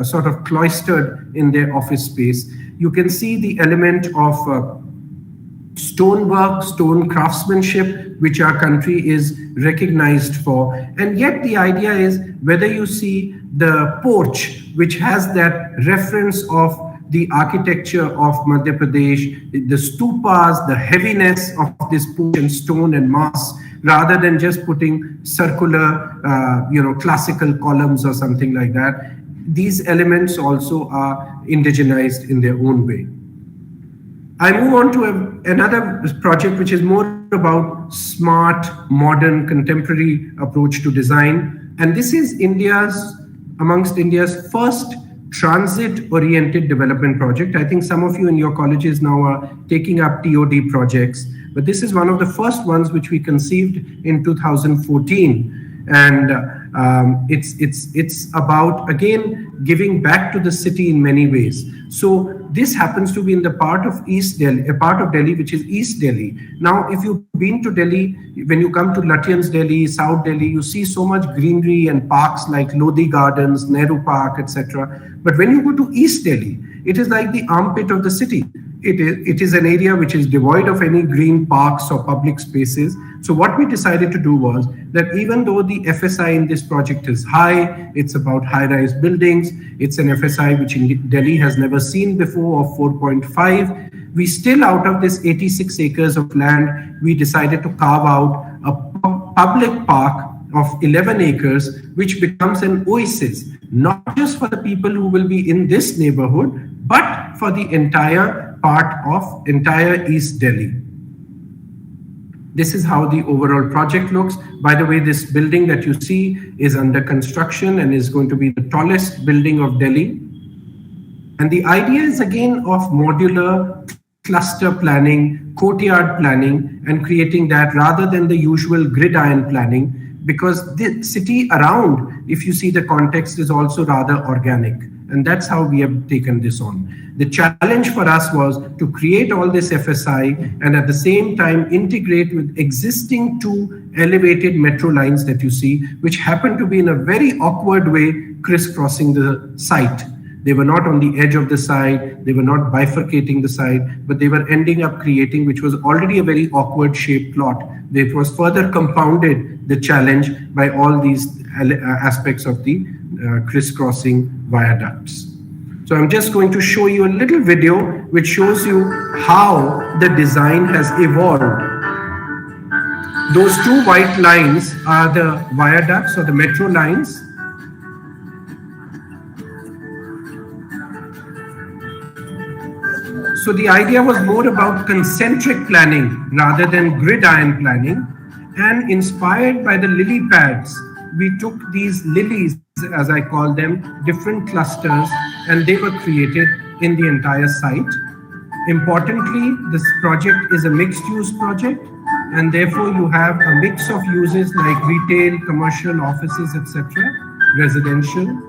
sort of cloistered in their office space. You can see the element of stonework, stone craftsmanship, which our country is recognized for. And yet the idea is whether you see the porch, which has that reference of the architecture of Madhya Pradesh, the stupas, the heaviness of this porch and stone and mass, rather than just putting circular, classical columns or something like that. These elements also are indigenized in their own way. I move on to another project which is more about smart, modern, contemporary approach to design. And this is amongst India's first transit-oriented development project. I think some of you in your colleges now are taking up TOD projects, but this is one of the first ones which we conceived in 2014. And it's about, again, giving back to the city in many ways. So this happens to be in the part of East Delhi, a part of Delhi which is East Delhi. Now, if you've been to Delhi, when you come to Lutyens Delhi, South Delhi, you see so much greenery and parks like Lodi Gardens, Nehru Park, etc. But when you go to East Delhi, it is like the armpit of the city. It is an area which is devoid of any green parks or public spaces. So what we decided to do was that even though the FSI in this project is high, it's about high-rise buildings, it's an FSI which in Delhi has never seen before of 4.5, we still, out of this 86 acres of land, we decided to carve out a public park of 11 acres, which becomes an oasis, not just for the people who will be in this neighborhood, but for the entire East Delhi. This is how the overall project looks. By the way, this building that you see is under construction and is going to be the tallest building of Delhi. And the idea is again of modular cluster planning, courtyard planning, and creating that rather than the usual gridiron planning, because the city around, if you see the context, is also rather organic. And that's how we have taken this on. The challenge for us was to create all this FSI and at the same time integrate with existing 2 elevated metro lines that you see, which happen to be in a very awkward way crisscrossing the site. They were not on the edge of the site, they were not bifurcating the site, but they were ending up creating, which was already a very awkward shaped plot. It was further compounded, the challenge, by all these aspects of the crisscrossing viaducts. So I'm just going to show you a little video which shows you how the design has evolved. Those 2 white lines are the viaducts or the metro lines. So the idea was more about concentric planning rather than gridiron planning, and inspired by the lily pads, we took these lilies, as I call them, different clusters, and they were created in the entire site. Importantly, this project is a mixed-use project, and therefore you have a mix of uses like retail, commercial, offices, etc., residential.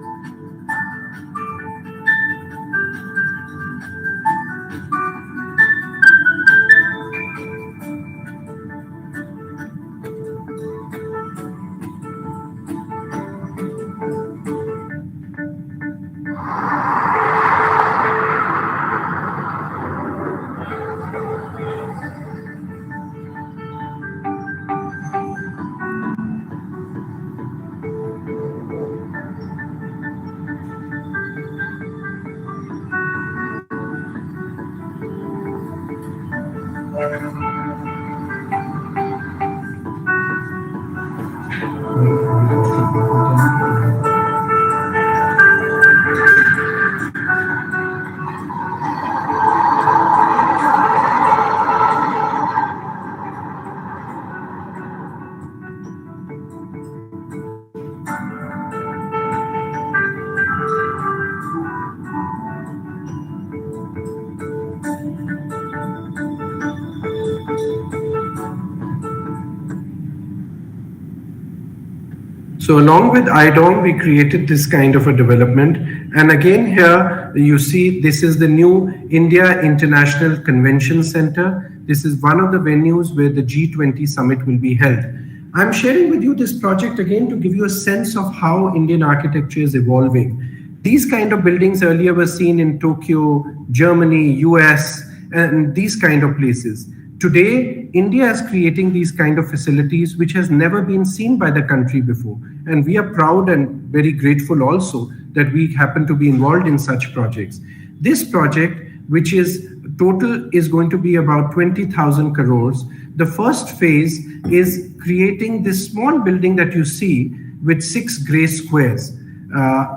So along with IDOM, we created this kind of a development. And again, here you see, this is the new India International Convention Center. This is one of the venues where the G20 summit will be held. I'm sharing with you this project again to give you a sense of how Indian architecture is evolving. These kind of buildings earlier were seen in Tokyo, Germany, US, and these kind of places. Today, India is creating these kind of facilities which has never been seen by the country before. And we are proud and very grateful also that we happen to be involved in such projects. This project, which is total, is going to be about 20,000 crores. The first phase is creating this small building that you see with 6 gray squares.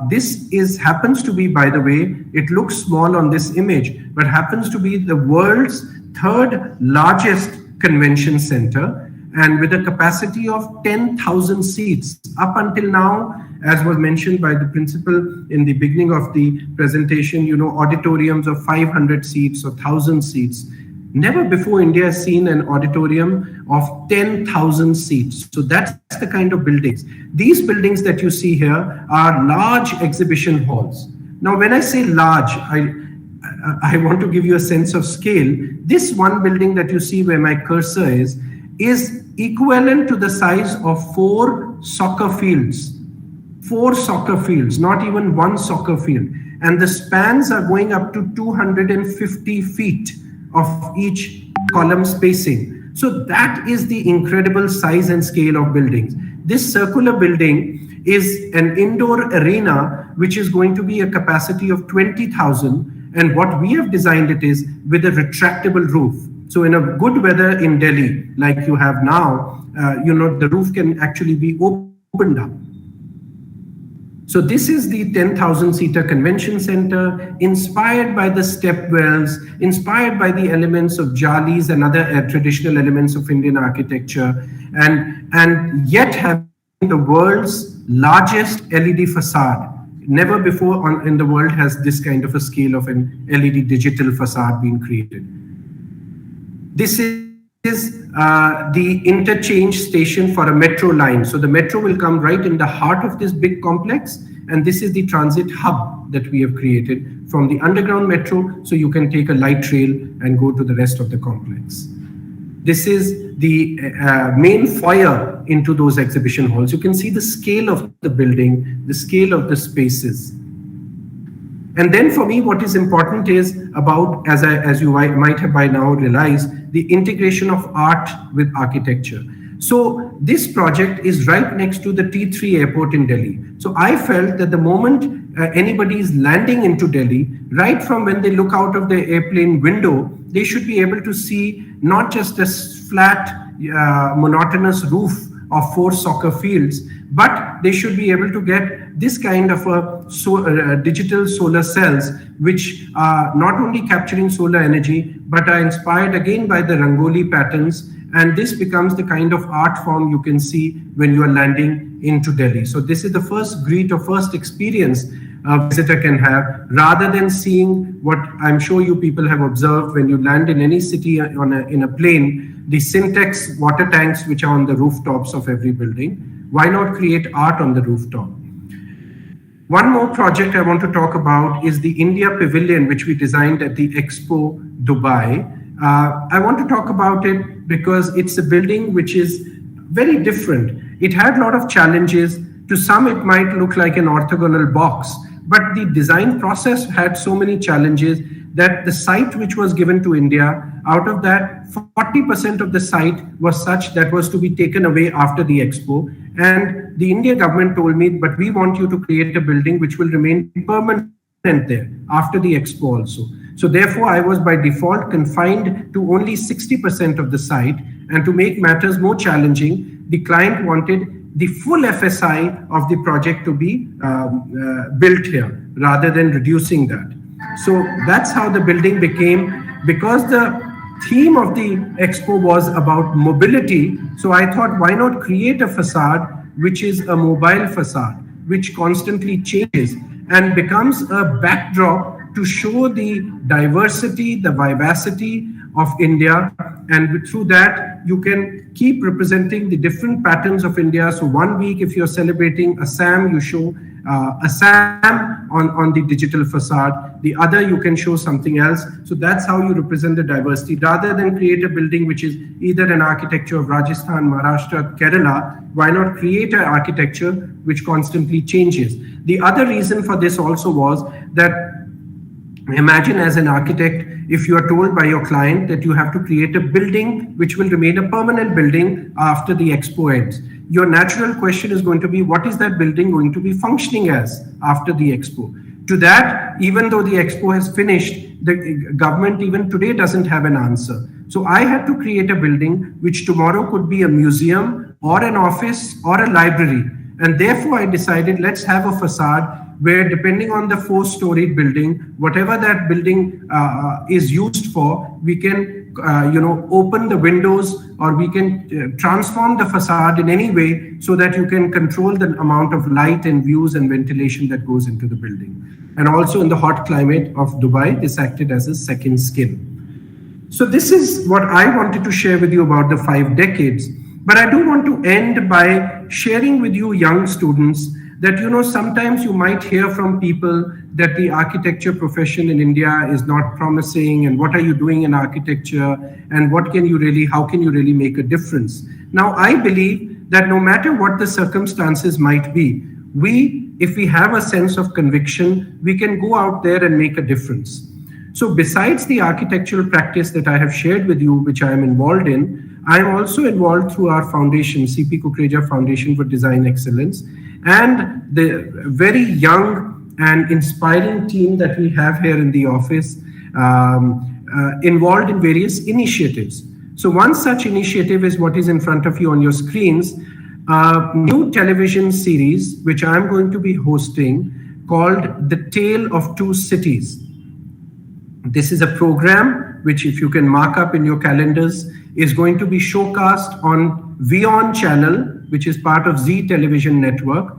This happens to be, by the way, it looks small on this image, but happens to be the world's 3rd largest convention center, and with a capacity of 10,000 seats. Up until now, as was mentioned by the principal in the beginning of the presentation, auditoriums of 500 seats or 1,000 seats. Never before India has seen an auditorium of 10,000 seats. So that's the kind of buildings. These buildings that you see here are large exhibition halls. Now, when I say large, I want to give you a sense of scale. This one building that you see where my cursor is equivalent to the size of 4 soccer fields. 4 soccer fields, not even one soccer field. And the spans are going up to 250 feet of each column spacing. So that is the incredible size and scale of buildings. This circular building is an indoor arena, which is going to be a capacity of 20,000. And what we have designed it is with a retractable roof. So in a good weather in Delhi, like you have now, the roof can actually be opened up. So this is the 10,000-seater convention center, inspired by the step wells, inspired by the elements of jalis and other traditional elements of Indian architecture, and yet having the world's largest LED facade. Never before in the world has this kind of a scale of an LED digital facade been created. This is the interchange station for a metro line. So the metro will come right in the heart of this big complex. And this is the transit hub that we have created from the underground metro. So you can take a light rail and go to the rest of the complex. This is the main foyer into those exhibition halls. You can see the scale of the building, the scale of the spaces. And then for me, what is important is about, as you might have by now realized, the integration of art with architecture. So this project is right next to the T3 airport in Delhi. So I felt that the moment anybody is landing into Delhi, right from when they look out of the airplane window, they should be able to see not just a flat, monotonous roof of 4 soccer fields, but they should be able to get this kind of digital solar cells, which are not only capturing solar energy, but are inspired again by the Rangoli patterns. And this becomes the kind of art form you can see when you are landing into Delhi. So this is the first greet or first experience a visitor can have, rather than seeing what I'm sure you people have observed when you land in any city in a plane, the Syntex water tanks which are on the rooftops of every building. Why not create art on the rooftop? One more project I want to talk about is the India Pavilion, which we designed at the Expo Dubai. I want to talk about it because it's a building which is very different. It had a lot of challenges. To some, it might look like an orthogonal box, but the design process had so many challenges that the site which was given to India, out of that, 40% of the site was such that was to be taken away after the expo. And the Indian government told me, but we want you to create a building which will remain permanent there after the expo also. So therefore, I was by default confined to only 60% of the site. And to make matters more challenging, the client wanted the full FSI of the project to be built here rather than reducing that. So that's how the building became, because the theme of the expo was about mobility. So I thought, why not create a facade which is a mobile facade, which constantly changes and becomes a backdrop to show the diversity, the vivacity of India. And through that, you can keep representing the different patterns of India. So one week, if you're celebrating Assam, you show Assam on the digital facade. The other, you can show something else. So that's how you represent the diversity, rather than create a building which is either an architecture of Rajasthan, Maharashtra, Kerala. Why not create an architecture which constantly changes? The other reason for this also was that, imagine as an architect, if you are told by your client that you have to create a building which will remain a permanent building after the expo ends. Your natural question is going to be, what is that building going to be functioning as after the expo? To that, even though the expo has finished, the government even today doesn't have an answer. So I had to create a building which tomorrow could be a museum or an office or a library. And therefore I decided, let's have a facade where, depending on the 4-storied building, whatever that building is used for, we can open the windows, or we can transform the facade in any way so that you can control the amount of light and views and ventilation that goes into the building. And also, in the hot climate of Dubai, this acted as a second skin. So this is what I wanted to share with you about the 5 decades. But I do want to end by sharing with you, young students, that sometimes you might hear from people that the architecture profession in India is not promising, and what are you doing in architecture, and how can you really make a difference? Now, I believe that no matter what the circumstances might be, if we have a sense of conviction, we can go out there and make a difference. So besides the architectural practice that I have shared with you, which I am involved in, I am also involved through our foundation, CP Kukreja Foundation for Design Excellence, and the very young and inspiring team that we have here in the office, involved in various initiatives. So one such initiative is what is in front of you on your screens, a new television series, which I'm going to be hosting, called The Tale of Two Cities. This is a program which, if you can mark up in your calendars, is going to be showcast on WION channel, which is part of Z Television Network,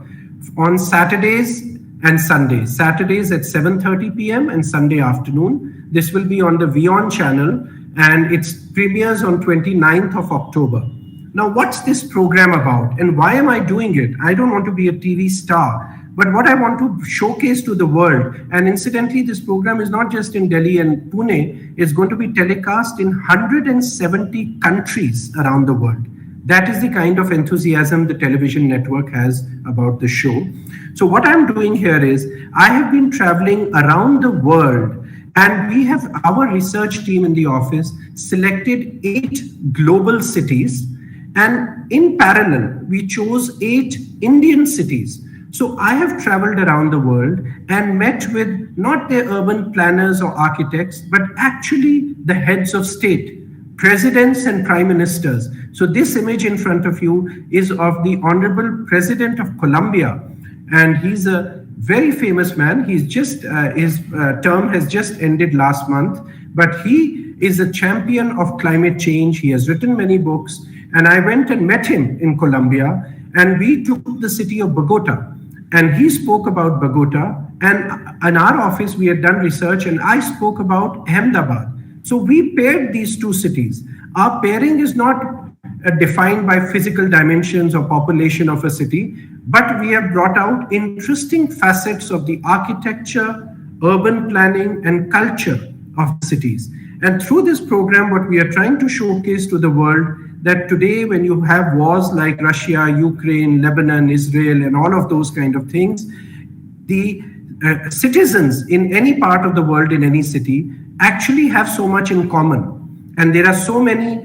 on Saturdays and Sundays. Saturdays at 7:30 p.m. and Sunday afternoon. This will be on the WION channel, and it premieres on 29th of October. Now, what's this program about, and why am I doing it? I don't want to be a TV star, but what I want to showcase to the world, and incidentally, this program is not just in Delhi and Pune, it's going to be telecast in 170 countries around the world. That is the kind of enthusiasm the television network has about the show. So what I'm doing here is, I have been traveling around the world, and we have, our research team in the office selected 8 global cities, and in parallel, we chose 8 Indian cities. So I have traveled around the world and met with not the urban planners or architects, but actually the heads of state, presidents and prime ministers. So this image in front of you is of the Honorable President of Colombia, and he's a very famous man. He's just, his term has just ended last month, but he is a champion of climate change. He has written many books, and I went and met him in Colombia, and we took the city of Bogota, and he spoke about Bogota, and in our office we had done research, and I spoke about Ahmedabad. So we paired these 2 cities. Our pairing is not defined by physical dimensions or population of a city, but we have brought out interesting facets of the architecture, urban planning, and culture of cities. And through this program, what we are trying to showcase to the world, that today when you have wars like Russia, Ukraine, Lebanon, Israel, and all of those kind of things, the citizens in any part of the world, in any city, actually have so much in common. And there are so many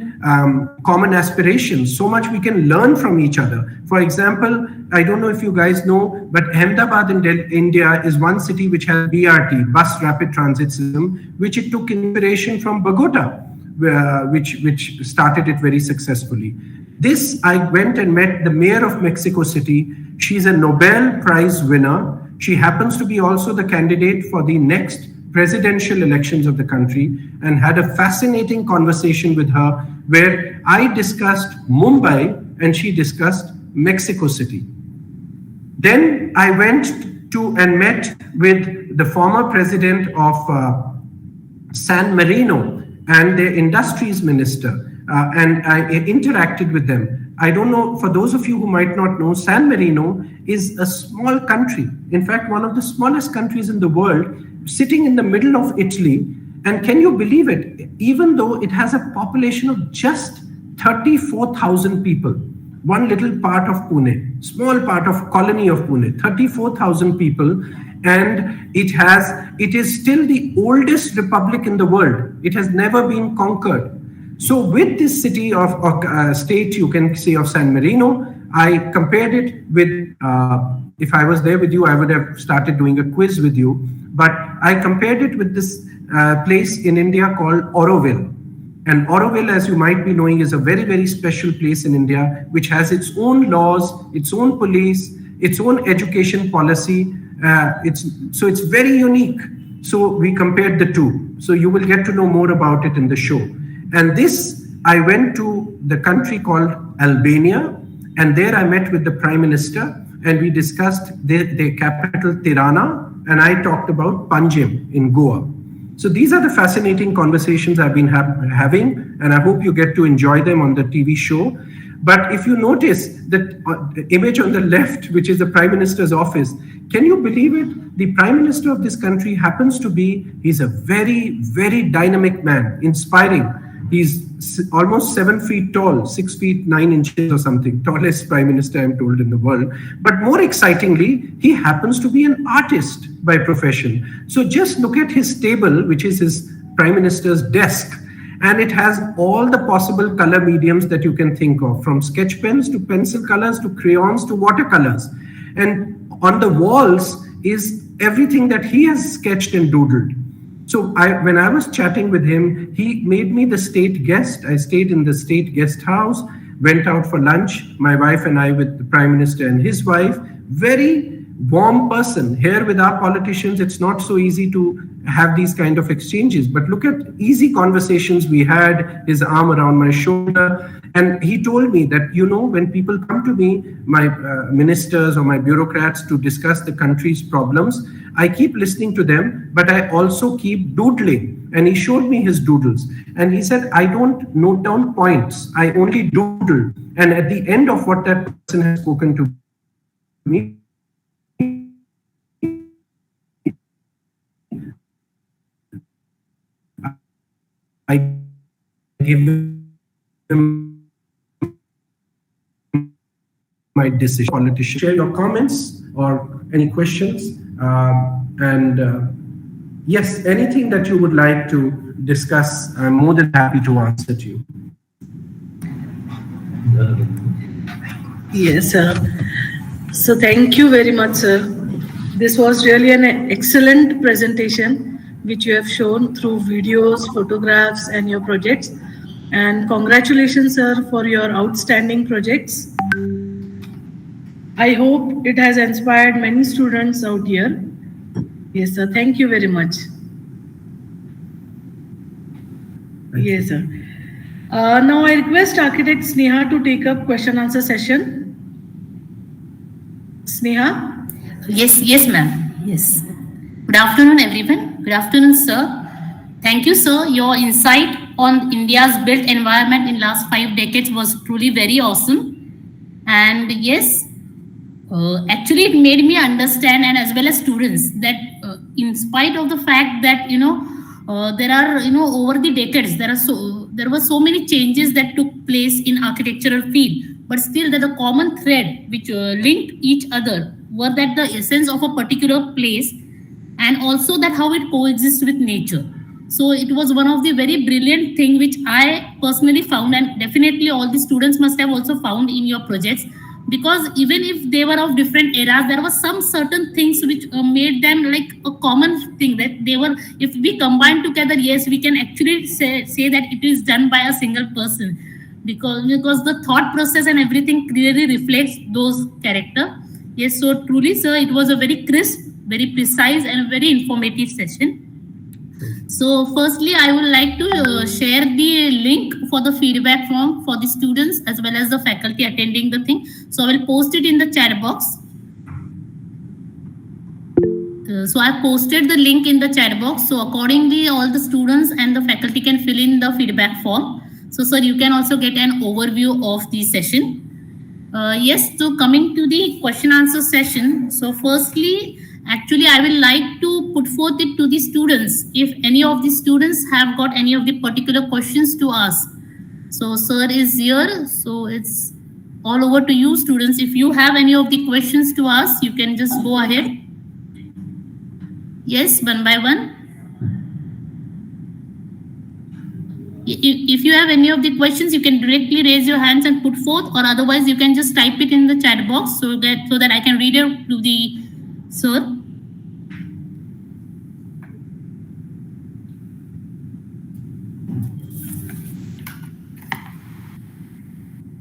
common aspirations, so much we can learn from each other. For example, I don't know if you guys know, but Ahmedabad in India is one city which has BRT, Bus Rapid Transit System, which it took inspiration from Bogota, which started it very successfully. This, I went and met the mayor of Mexico City. She's a Nobel Prize winner. She happens to be also the candidate for the next presidential elections of the country, and had a fascinating conversation with her where I discussed Mumbai and she discussed Mexico City. Then I went to and met with the former president of San Marino and their industries minister, and I interacted with them. I don't know, for those of you who might not know, San Marino is a small country. In fact, one of the smallest countries in the world, sitting in the middle of Italy. And can you believe it? Even though it has a population of just 34,000 people, one little part of Pune, small part of colony of Pune, 34,000 people, and it is still the oldest republic in the world. It has never been conquered. So with this city of state, you can say, of San Marino, I compared it with, if I was there with you, I would have started doing a quiz with you, but I compared it with this place in India called Auroville. And Auroville, as you might be knowing, is a very, very special place in India, which has its own laws, its own police, its own education policy. So it's very unique. So we compared the two. So you will get to know more about it in the show. And this, I went to the country called Albania, and there I met with the Prime Minister, and we discussed their capital, Tirana, and I talked about Panjim in Goa. So these are the fascinating conversations I've been having, and I hope you get to enjoy them on the TV show. But if you notice the image on the left, which is the Prime Minister's office, can you believe it? The Prime Minister of this country happens to be, he's a very, very dynamic man, inspiring. He's almost 7 feet tall, 6 feet 9 inches or something, tallest Prime Minister, I'm told, in the world. But more excitingly, he happens to be an artist by profession. So just look at his table, which is his Prime Minister's desk, and it has all the possible color mediums that you can think of, from sketch pens to pencil colors to crayons to watercolors. And on the walls is everything that he has sketched and doodled. So when I was chatting with him, he made me the state guest. I stayed in the state guest house, went out for lunch, my wife and I with the Prime Minister and his wife. Very warm person. Here with our politicians, it's not so easy to have these kind of exchanges. But look at easy conversations we had, his arm around my shoulder. And he told me that, when people come to me, my ministers or my bureaucrats, to discuss the country's problems, I keep listening to them, but I also keep doodling. And he showed me his doodles. And he said, I don't note down points. I only doodle. And at the end of what that person has spoken to me, I give them my decision. Politician, share your comments or any questions. Yes, anything that you would like to discuss, I'm more than happy to answer to you. Yes, sir. So thank you very much, sir. This was really an excellent presentation, which you have shown through videos, photographs, and your projects. And congratulations, sir, for your outstanding projects. I hope it has inspired many students out here. Yes, sir. Thank you very much. Yes, sir. Now I request architect Sneha to take up question answer session. Sneha? Yes, ma'am. Yes. Good afternoon, everyone. Good afternoon, sir. Thank you, sir. Your insight on India's built environment in last 5 decades was truly very awesome. And yes, actually it made me understand, and as well as students, that in spite of the fact that there are over the decades there were so many changes that took place in architectural field, but still that the common thread which linked each other were that the essence of a particular place, and also that how it coexists with nature. So it was one of the very brilliant thing which I personally found, and definitely all the students must have also found in your projects, because even if they were of different eras, there were some certain things which made them like a common thing, that they were, if we combine together, yes, we can actually say that it is done by a single person, because the thought process and everything clearly reflects those character. Yes, so truly, sir, it was a very crisp, very precise, and very informative session. So firstly, I would like to share the link for the feedback form for the students as well as the faculty attending the thing. So I will post it in the chat box. So I posted the link in the chat box. So accordingly, all the students and the faculty can fill in the feedback form. So sir, you can also get an overview of the session. Yes, so coming to the question answer session. So firstly, actually, I will like to put forth it to the students. If any of the students have got any of the particular questions to ask. So sir is here. So it's all over to you, students. If you have any of the questions to ask, you can just go ahead. Yes, one by one. If you have any of the questions, you can directly raise your hands and put forth, or otherwise you can just type it in the chat box so that I can read it to the sir.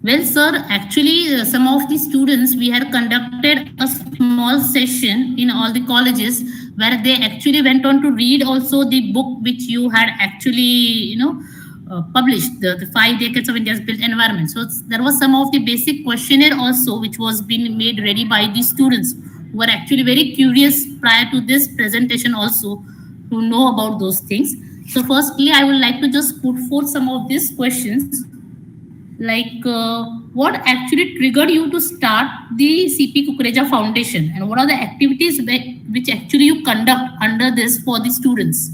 Well, sir, actually, some of the students, we had conducted a small session in all the colleges where they actually went on to read also the book which you had actually, published, the 5 decades of India's built environment. So there was some of the basic questionnaire also which was being made ready by the students who were actually very curious prior to this presentation also to know about those things. So firstly, I would like to just put forth some of these questions. Like what actually triggered you to start the CP Kukreja Foundation, and what are the activities which actually you conduct under this for the students?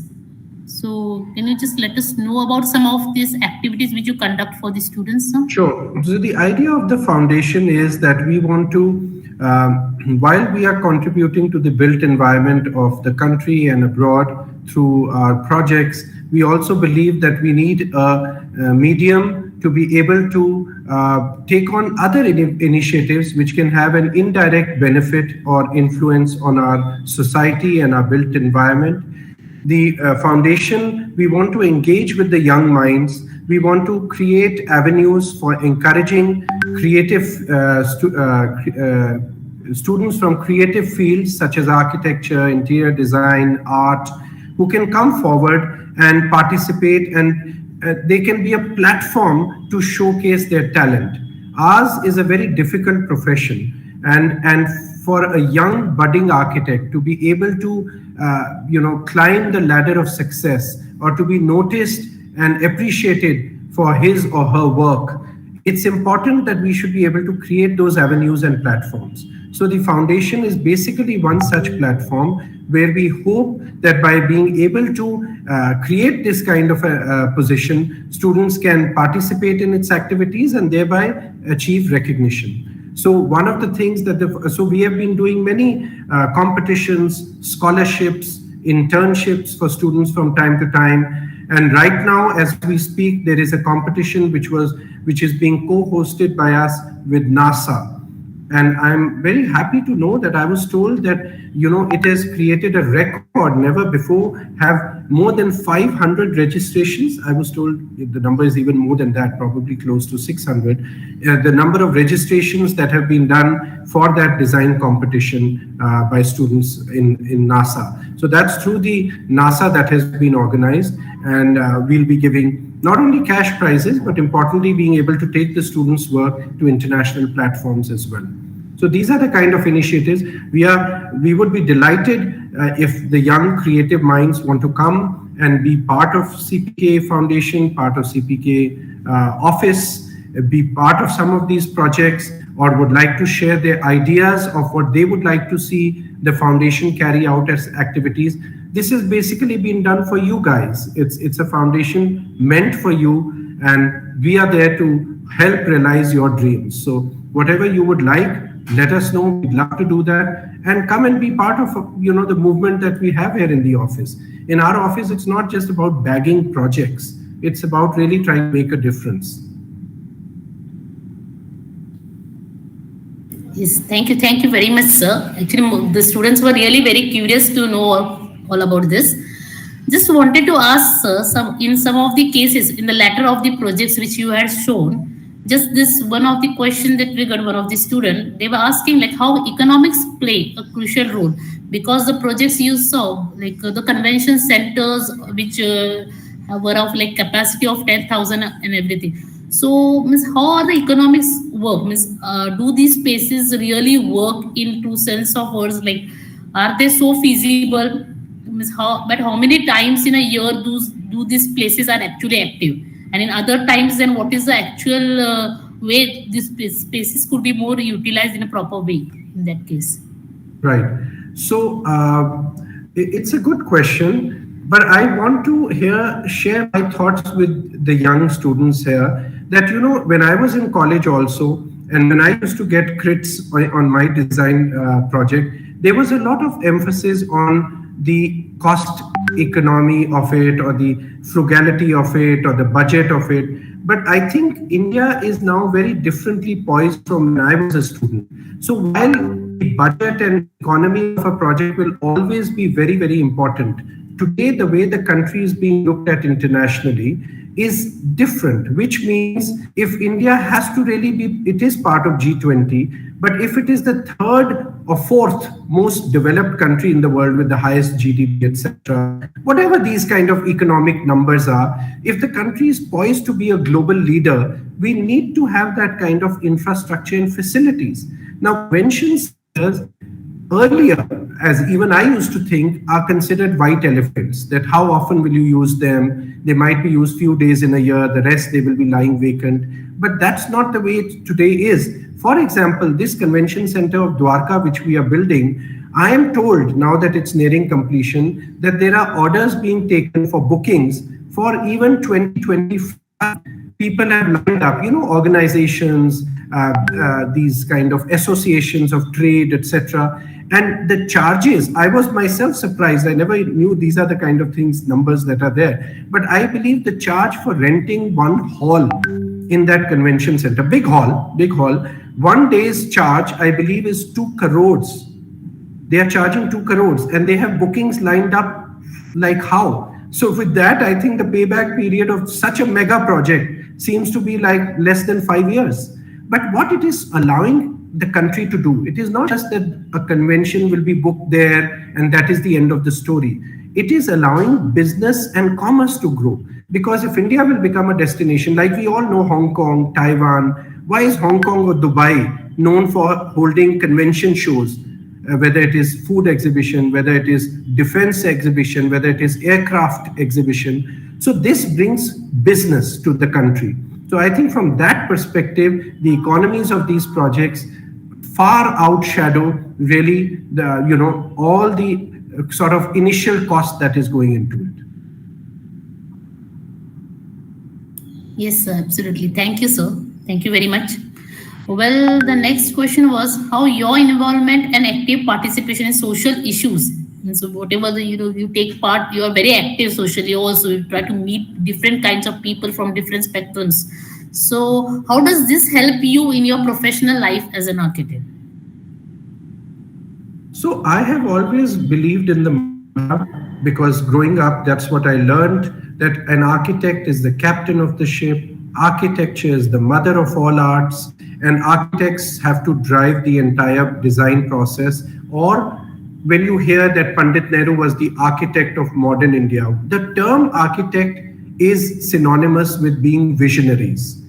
So can you just let us know about some of these activities which you conduct for the students, sir? Sure. So the idea of the foundation is that we want to, while we are contributing to the built environment of the country and abroad through our projects, we also believe that we need a medium to be able to take on other initiatives which can have an indirect benefit or influence on our society and our built environment. The foundation, we want to engage with the young minds. We want to create avenues for encouraging creative students from creative fields such as architecture, interior design, art, who can come forward and participate, and they can be a platform to showcase their talent. Ours is a very difficult profession, and for a young budding architect to be able to climb the ladder of success or to be noticed and appreciated for his or her work, it's important that we should be able to create those avenues and platforms. So the foundation is basically one such platform where we hope that by being able to create this kind of a position, students can participate in its activities and thereby achieve recognition. So one of the things that we have been doing many competitions, scholarships, internships for students from time to time. And right now, as we speak, there is a competition which is being co-hosted by us with NASA. And I'm very happy to know that I was told that, it has created a record. Never before have more than 500 registrations. I was told the number is even more than that, probably close to 600. The number of registrations that have been done for that design competition by students in NASA. So that's through the NASA that has been organized. And we'll be giving not only cash prizes, but importantly, being able to take the students' work to international platforms as well. So these are the kind of initiatives. We would be delighted if the young creative minds want to come and be part of CPK Foundation, part of CPK office, be part of some of these projects, or would like to share their ideas of what they would like to see the foundation carry out as activities. This is basically being done for you guys. It's a foundation meant for you, and we are there to help realize your dreams. So whatever you would like, let us know. We'd love to do that, and come and be part of the movement that we have here in the office. In our office, it's not just about bagging projects. It's about really trying to make a difference. Yes, thank you very much, sir. Actually, the students were really very curious to know all about this. Just wanted to ask, sir, some of the cases in the latter of the projects which you had shown, just this one of the question that triggered one of the student, they were asking like how economics play a crucial role, because the projects you saw, like the convention centers which were of like capacity of 10,000 and everything. So, how are the economics work? Do these spaces really work in true sense of words? Like, are they so feasible? But how many times in a year do these places are actually active? And in other times, then what is the actual way these spaces could be more utilized in a proper way in that case? Right. So it's a good question, but I want to share my thoughts with the young students here that, when I was in college also, and when I used to get crits on my design project, there was a lot of emphasis on the cost economy of it or the frugality of it or the budget of it. But I think India is now very differently poised from when I was a student. So while the budget and economy of a project will always be very, very important, today the way the country is being looked at internationally is different, which means if India has to really be, it is part of G20, but if it is the third or fourth most developed country in the world with the highest GDP, etc., whatever these kind of economic numbers are, if the country is poised to be a global leader, we need to have that kind of infrastructure and facilities. Now, convention centers earlier, as even I used to think, are considered white elephants, that how often will you use them? They might be used few days in a year, the rest they will be lying vacant. But that's not the way it today is. For example, this convention center of Dwarka, which we are building, I am told now that it's nearing completion, that there are orders being taken for bookings for even 2025. People have lined up, organizations, these kind of associations of trade, etc. And the charges, I was myself surprised. I never knew these are the kind of things, numbers that are there. But I believe the charge for renting one hall in that convention center, big hall, 1 day's charge, I believe, is 2 crores. They are charging 2 crores and they have bookings lined up like how? So with that, I think the payback period of such a mega project seems to be like less than 5 years. But what it is allowing the country to do, it is not just that a convention will be booked there and that is the end of the story. It is allowing business and commerce to grow. Because if India will become a destination, like we all know Hong Kong, Taiwan, why is Hong Kong or Dubai known for holding convention shows? Whether it is food exhibition, whether it is defense exhibition, whether it is aircraft exhibition. So this brings business to the country. So I think from that perspective, the economies of these projects far outshadow really the, all the sort of initial cost that is going into it. Yes, sir, absolutely. Thank you, sir. Thank you very much. Well, the next question was how your involvement and active participation in social issues. And so whatever you take part, you are very active socially also. You try to meet different kinds of people from different spectrums. So how does this help you in your professional life as an architect? So I have always believed in the, because growing up, that's what I learned, that an architect is the captain of the ship. Architecture is the mother of all arts, and architects have to drive the entire design process. Or when you hear that Pandit Nehru was the architect of modern India, the term architect is synonymous with being visionaries,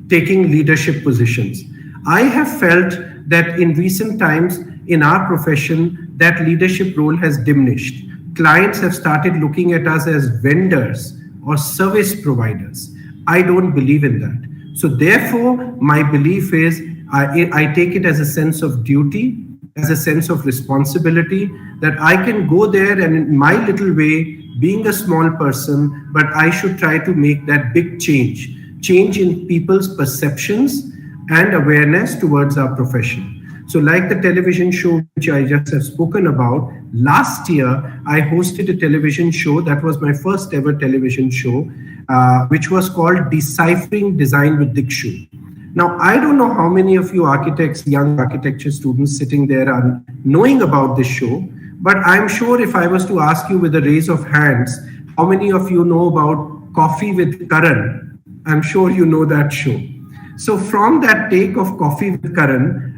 taking leadership positions. I have felt that in recent times in our profession, that leadership role has diminished. Clients have started looking at us as vendors or service providers. I don't believe in that. So therefore, my belief is I take it as a sense of duty, as a sense of responsibility, that I can go there and in my little way, being a small person, but I should try to make that big change in people's perceptions and awareness towards our profession. So like the television show which I just have spoken about, last year I hosted a television show that was my first ever television show, which was called Deciphering Design with Dikshu. Now, I don't know how many of you architects, young architecture students sitting there are knowing about this show, but I'm sure if I was to ask you with a raise of hands, how many of you know about Coffee with Karan? I'm sure you know that show. So from that take of Coffee with Karan,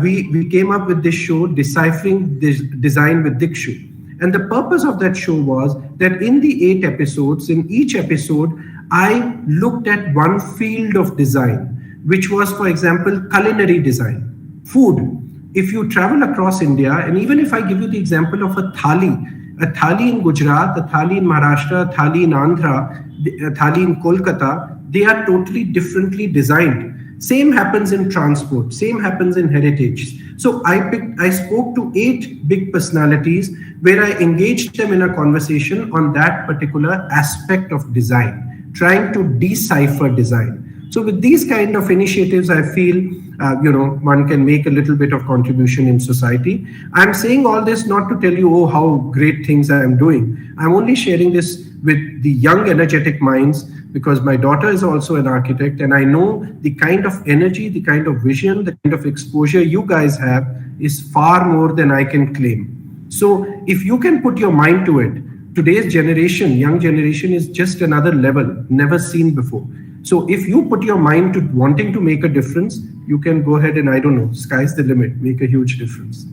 we came up with this show, Deciphering Design with Dikshu. And the purpose of that show was that in the 8 episodes, in each episode, I looked at one field of design, which was, for example, culinary design, food. If you travel across India, and even if I give you the example of a thali in Gujarat, a thali in Maharashtra, a thali in Andhra, a thali in Kolkata, they are totally differently designed. Same happens in transport, same happens in heritage. So I spoke to 8 big personalities where I engaged them in a conversation on that particular aspect of design, trying to decipher design. So with these kind of initiatives, I feel, one can make a little bit of contribution in society. I'm saying all this not to tell you, oh, how great things I am doing. I'm only sharing this with the young, energetic minds, because my daughter is also an architect, and I know the kind of energy, the kind of vision, the kind of exposure you guys have is far more than I can claim. So if you can put your mind to it, today's generation, young generation, is just another level, never seen before. So if you put your mind to wanting to make a difference, you can go ahead and, I don't know, sky's the limit, make a huge difference.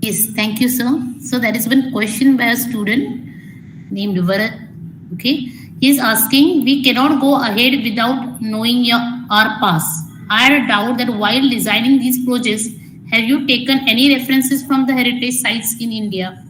Yes, thank you, sir. So there is one question by a student named Varat. Okay, he is asking, we cannot go ahead without knowing our past. I had a doubt that while designing these projects, have you taken any references from the heritage sites in India?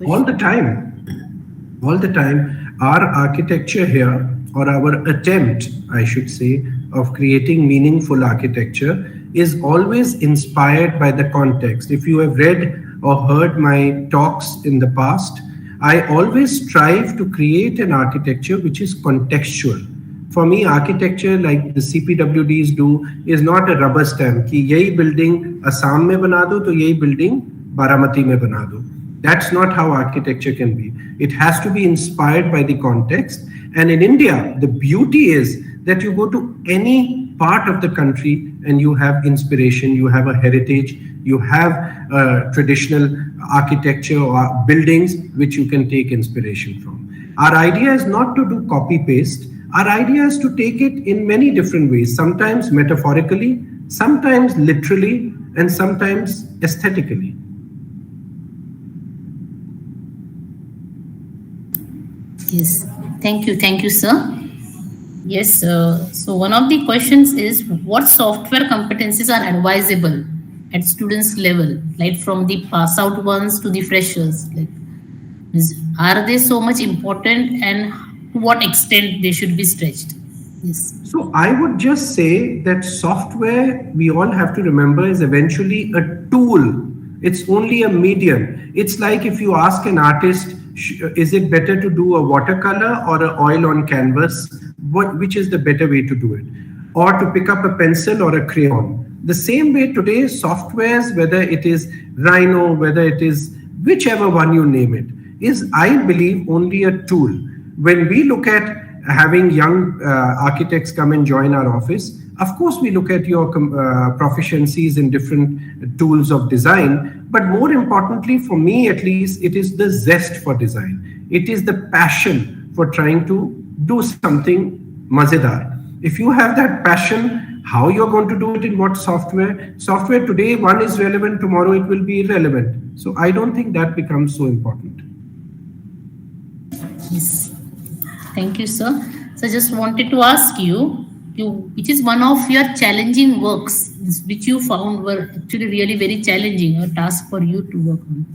All the time. All the time. Our architecture here, or our attempt, I should say, of creating meaningful architecture is always inspired by the context. If you have read or heard my talks in the past, I always strive to create an architecture which is contextual. For me, architecture, like the CPWDs do, is not a rubber stamp. Ki yahi building Assam mein bana do, to yahi building Baramati mein bana do. That's not how architecture can be. It has to be inspired by the context. And in India, the beauty is that you go to any part of the country and you have inspiration, you have a heritage, you have traditional architecture or buildings which you can take inspiration from. Our idea is not to do copy-paste. Our idea is to take it in many different ways, sometimes metaphorically, sometimes literally, and sometimes aesthetically. Yes, thank you, sir. Yes, so one of the questions is, what software competencies are advisable at students level, like from the pass out ones to the freshers? Like, are they so much important, and to what extent they should be stretched? Yes. So I would just say that software, we all have to remember, is eventually a tool. It's only a medium. It's like if you ask an artist, is it better to do a watercolor or an oil on canvas? Which is the better way to do it? Or to pick up a pencil or a crayon? The same way today, softwares, whether it is Rhino, whether it is whichever one you name it, is, I believe, only a tool. When we look at having young architects come and join our office, of course, we look at your proficiencies in different tools of design, but more importantly, for me at least, it is the zest for design. It is the passion for trying to do something mazedar. If you have that passion, how you're going to do it, in what software? Software today, one is relevant, tomorrow it will be irrelevant. So I don't think that becomes so important. Yes. Thank you, sir. So I just wanted to ask you, which is one of your challenging works, which you found were actually really very challenging, a task for you to work on?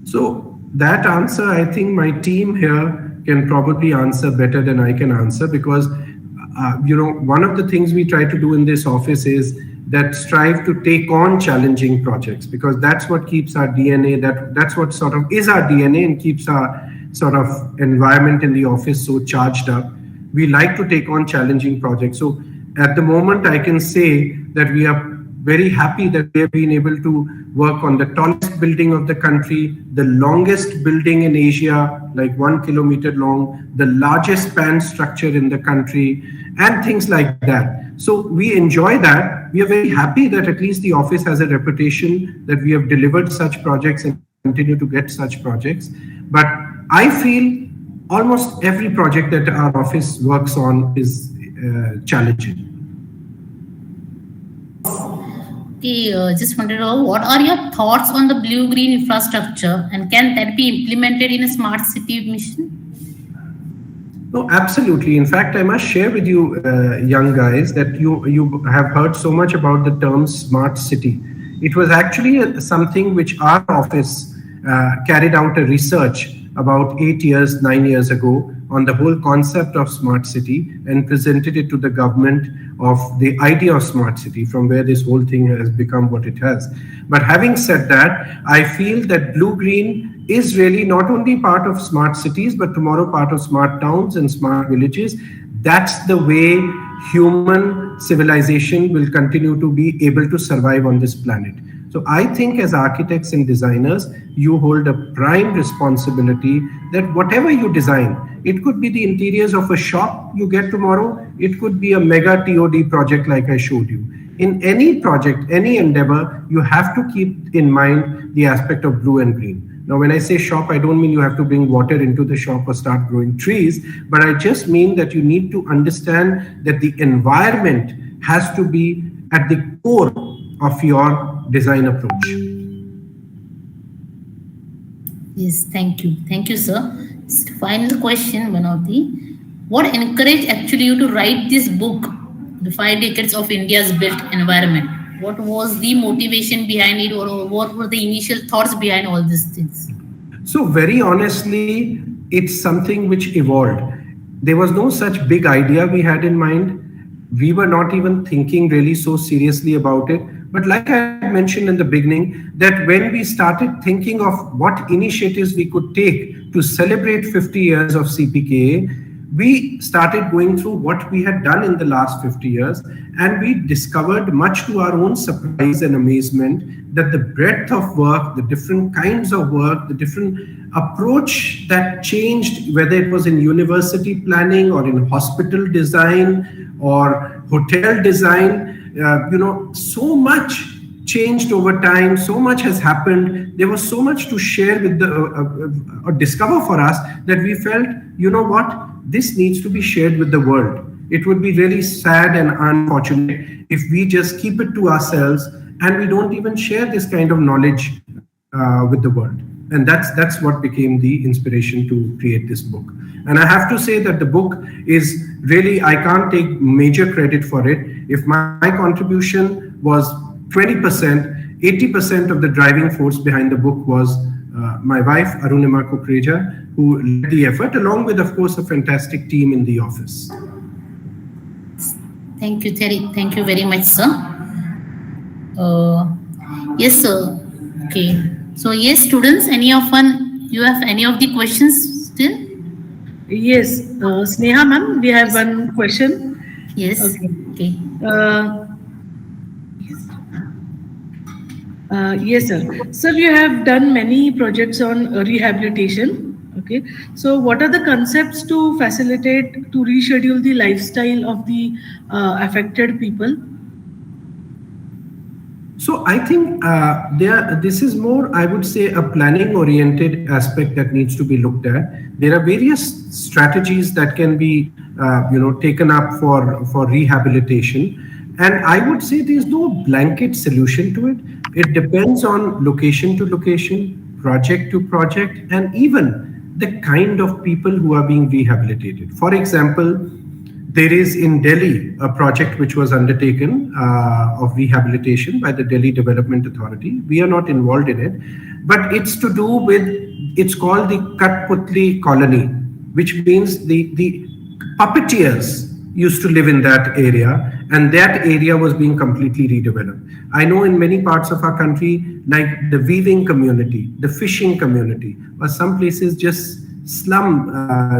So that answer, I think my team here can probably answer better than I can answer, because one of the things we try to do in this office is that strive to take on challenging projects, because that's what keeps our DNA, that's what sort of is our DNA and keeps our sort of environment in the office so charged up. We like to take on challenging projects. So at the moment, I can say that we are very happy that we have been able to work on the tallest building of the country, the longest building in Asia, like 1 kilometer long, the largest span structure in the country, and things like that. So we enjoy that. We are very happy that at least the office has a reputation that we have delivered such projects and continue to get such projects. But I feel almost every project that our office works on is challenging. Okay, just wanted to know, what are your thoughts on the blue-green infrastructure, and can that be implemented in a smart city mission? No, absolutely. In fact, I must share with you, young guys, that you have heard so much about the term smart city. It was actually something which our office carried out a research about 9 years ago on the whole concept of smart city, and presented it to the government of the idea of smart city, from where this whole thing has become what it has. But having said that, I feel that blue-green is really not only part of smart cities, but tomorrow part of smart towns and smart villages. That's the way human civilization will continue to be able to survive on this planet. So I think as architects and designers, you hold a prime responsibility that whatever you design, it could be the interiors of a shop you get tomorrow, it could be a mega TOD project like I showed you. In any project, any endeavor, you have to keep in mind the aspect of blue and green. Now, when I say shop, I don't mean you have to bring water into the shop or start growing trees, but I just mean that you need to understand that the environment has to be at the core of your design approach. Yes, thank you. Thank you, sir. Final question, Manoti. What encouraged actually you to write this book, The 5 Decades of India's Built Environment? What was the motivation behind it, or what were the initial thoughts behind all these things? So very honestly, it's something which evolved. There was no such big idea we had in mind. We were not even thinking really so seriously about it. But like I mentioned in the beginning, that when we started thinking of what initiatives we could take to celebrate 50 years of CPKA, we started going through what we had done in the last 50 years, and we discovered, much to our own surprise and amazement, that the breadth of work, the different kinds of work, the different approach that changed, whether it was in university planning or in hospital design or hotel design, so much changed over time, so much has happened. There was so much to share with the or discover for us that we felt, you know what, this needs to be shared with the world. It would be really sad and unfortunate if we just keep it to ourselves and we don't even share this kind of knowledge with the world. And that's what became the inspiration to create this book. And I have to say that the book is really, I can't take major credit for it. If my contribution was 20%, 80% of the driving force behind the book was my wife, Arunima Kukreja, who led the effort, along with, of course, a fantastic team in the office. Thank you, Terry. Thank you very much, sir. Yes, sir. Okay. So, yes, students, you have any of the questions still? Yes, Sneha ma'am, we have one question. Yes. Okay. Yes, sir. Sir, you have done many projects on rehabilitation. Okay. So, what are the concepts to facilitate, to reschedule the lifestyle of the affected people? So I think this is more, I would say, a planning-oriented aspect that needs to be looked at. There are various strategies that can be, taken up for rehabilitation, and I would say there's no blanket solution to it. It depends on location to location, project to project, and even the kind of people who are being rehabilitated. For example, there is in Delhi a project which was undertaken of rehabilitation by the Delhi Development Authority. We are not involved in it, but it's to do with, it's called the Katputli colony, which means the puppeteers used to live in that area, and that area was being completely redeveloped. I know in many parts of our country, like the weaving community, the fishing community, or some places just slum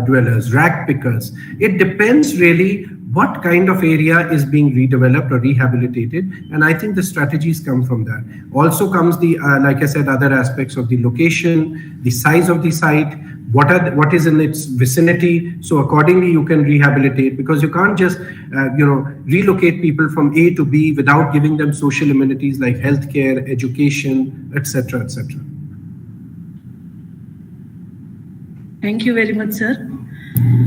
dwellers, rag pickers. It depends really what kind of area is being redeveloped or rehabilitated, and I think the strategies come from that. Also comes the, like I said, other aspects of the location, the size of the site, what is in its vicinity. So accordingly, you can rehabilitate, because you can't just relocate people from A to B without giving them social amenities like healthcare, education, etc., etc. Thank you very much, sir.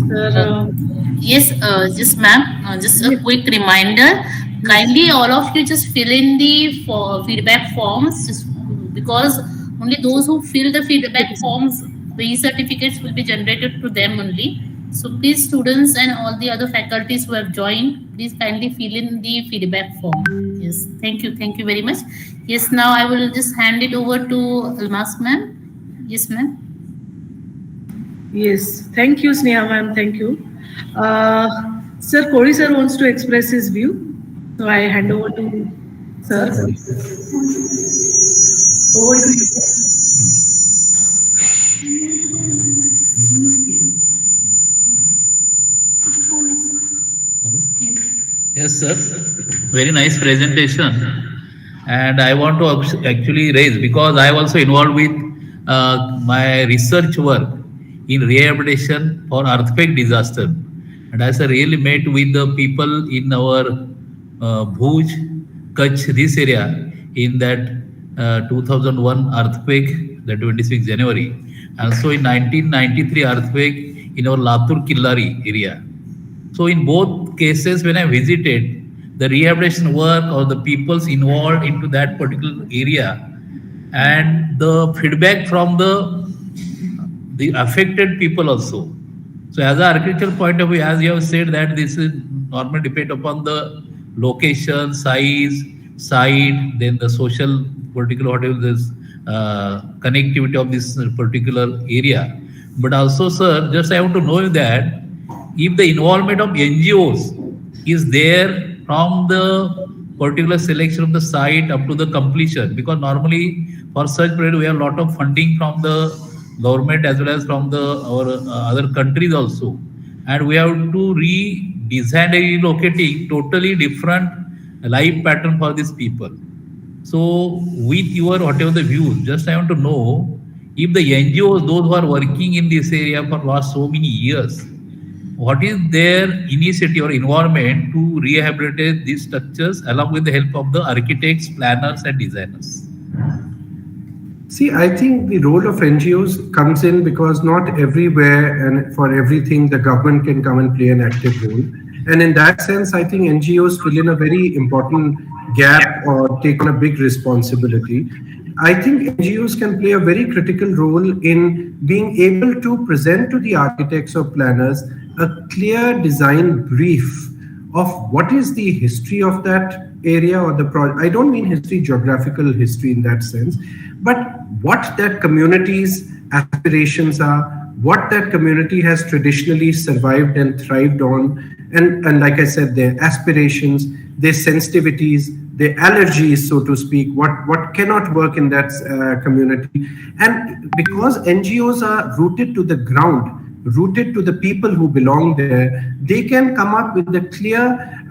Sir, yes, just ma'am, just a quick reminder. Kindly, all of you just fill in the feedback forms, just because only those who fill the feedback forms, the certificates will be generated to them only. So please, students and all the other faculties who have joined, please kindly fill in the feedback form. Yes, thank you very much. Yes, now I will just hand it over to Almas ma'am. Yes, ma'am. Yes, thank you, Sneha ma'am, thank you. Sir, Kori sir wants to express his view, so I hand over to sir. Over to you. Yes, sir. Very nice presentation. And I want to actually raise, because I also involved with my research work in rehabilitation for earthquake disaster. And as I really met with the people in our Bhuj, Kutch, this area in that 2001 earthquake, the 26th January. Also in 1993 earthquake in our Latur Killari area. So in both cases, when I visited, the rehabilitation work or the peoples involved into that particular area, and the feedback from the affected people also. So as an architectural point of view, as you have said that this is normally depend upon the location, size, site, then the social particular whatever this connectivity of this particular area. But also, sir, just I want to know that if the involvement of NGOs is there from the particular selection of the site up to the completion, because normally for such project we have a lot of funding from the government as well as from the our other countries also, and we have to redesign and relocating totally different life pattern for these people. So with your whatever the views, just I want to know if the NGOs, those who are working in this area for last so many years, what is their initiative or involvement to rehabilitate these structures along with the help of the architects, planners, and designers? See, I think the role of NGOs comes in because not everywhere and for everything the government can come and play an active role. And in that sense, I think NGOs fill in a very important gap or take on a big responsibility. I think NGOs can play a very critical role in being able to present to the architects or planners a clear design brief of what is the history of that area or the project. I don't mean history, geographical history in that sense, but what that community's aspirations are, what that community has traditionally survived and thrived on, and like I said, their aspirations, their sensitivities, their allergies, so to speak, what cannot work in that community. And because NGOs are rooted to the ground, rooted to the people who belong there, they can come up with a clear,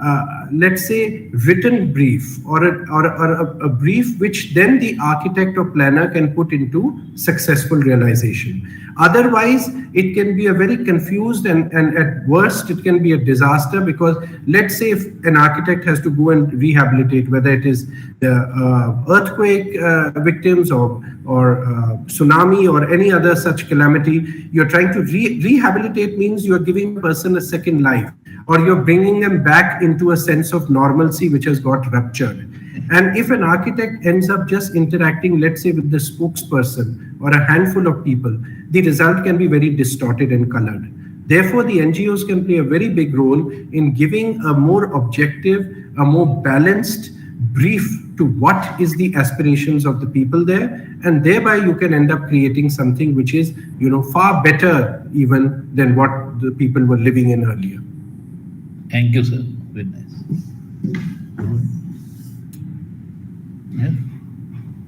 let's say, written brief or a brief which then the architect or planner can put into successful realization. Otherwise, it can be a very confused and at worst, it can be a disaster, because let's say if an architect has to go and rehabilitate, whether it is the earthquake victims or tsunami or any other such calamity, you're trying to rehabilitate means you're giving a person a second life, or you're bringing them back into a sense of normalcy which has got ruptured. And if an architect ends up just interacting, let's say, with the spokesperson or a handful of people, the result can be very distorted and colored. Therefore, the NGOs can play a very big role in giving a more objective, a more balanced brief to what is the aspirations of the people there, and thereby you can end up creating something which is, far better even than what the people were living in earlier. Thank you, sir. Very nice. Yeah.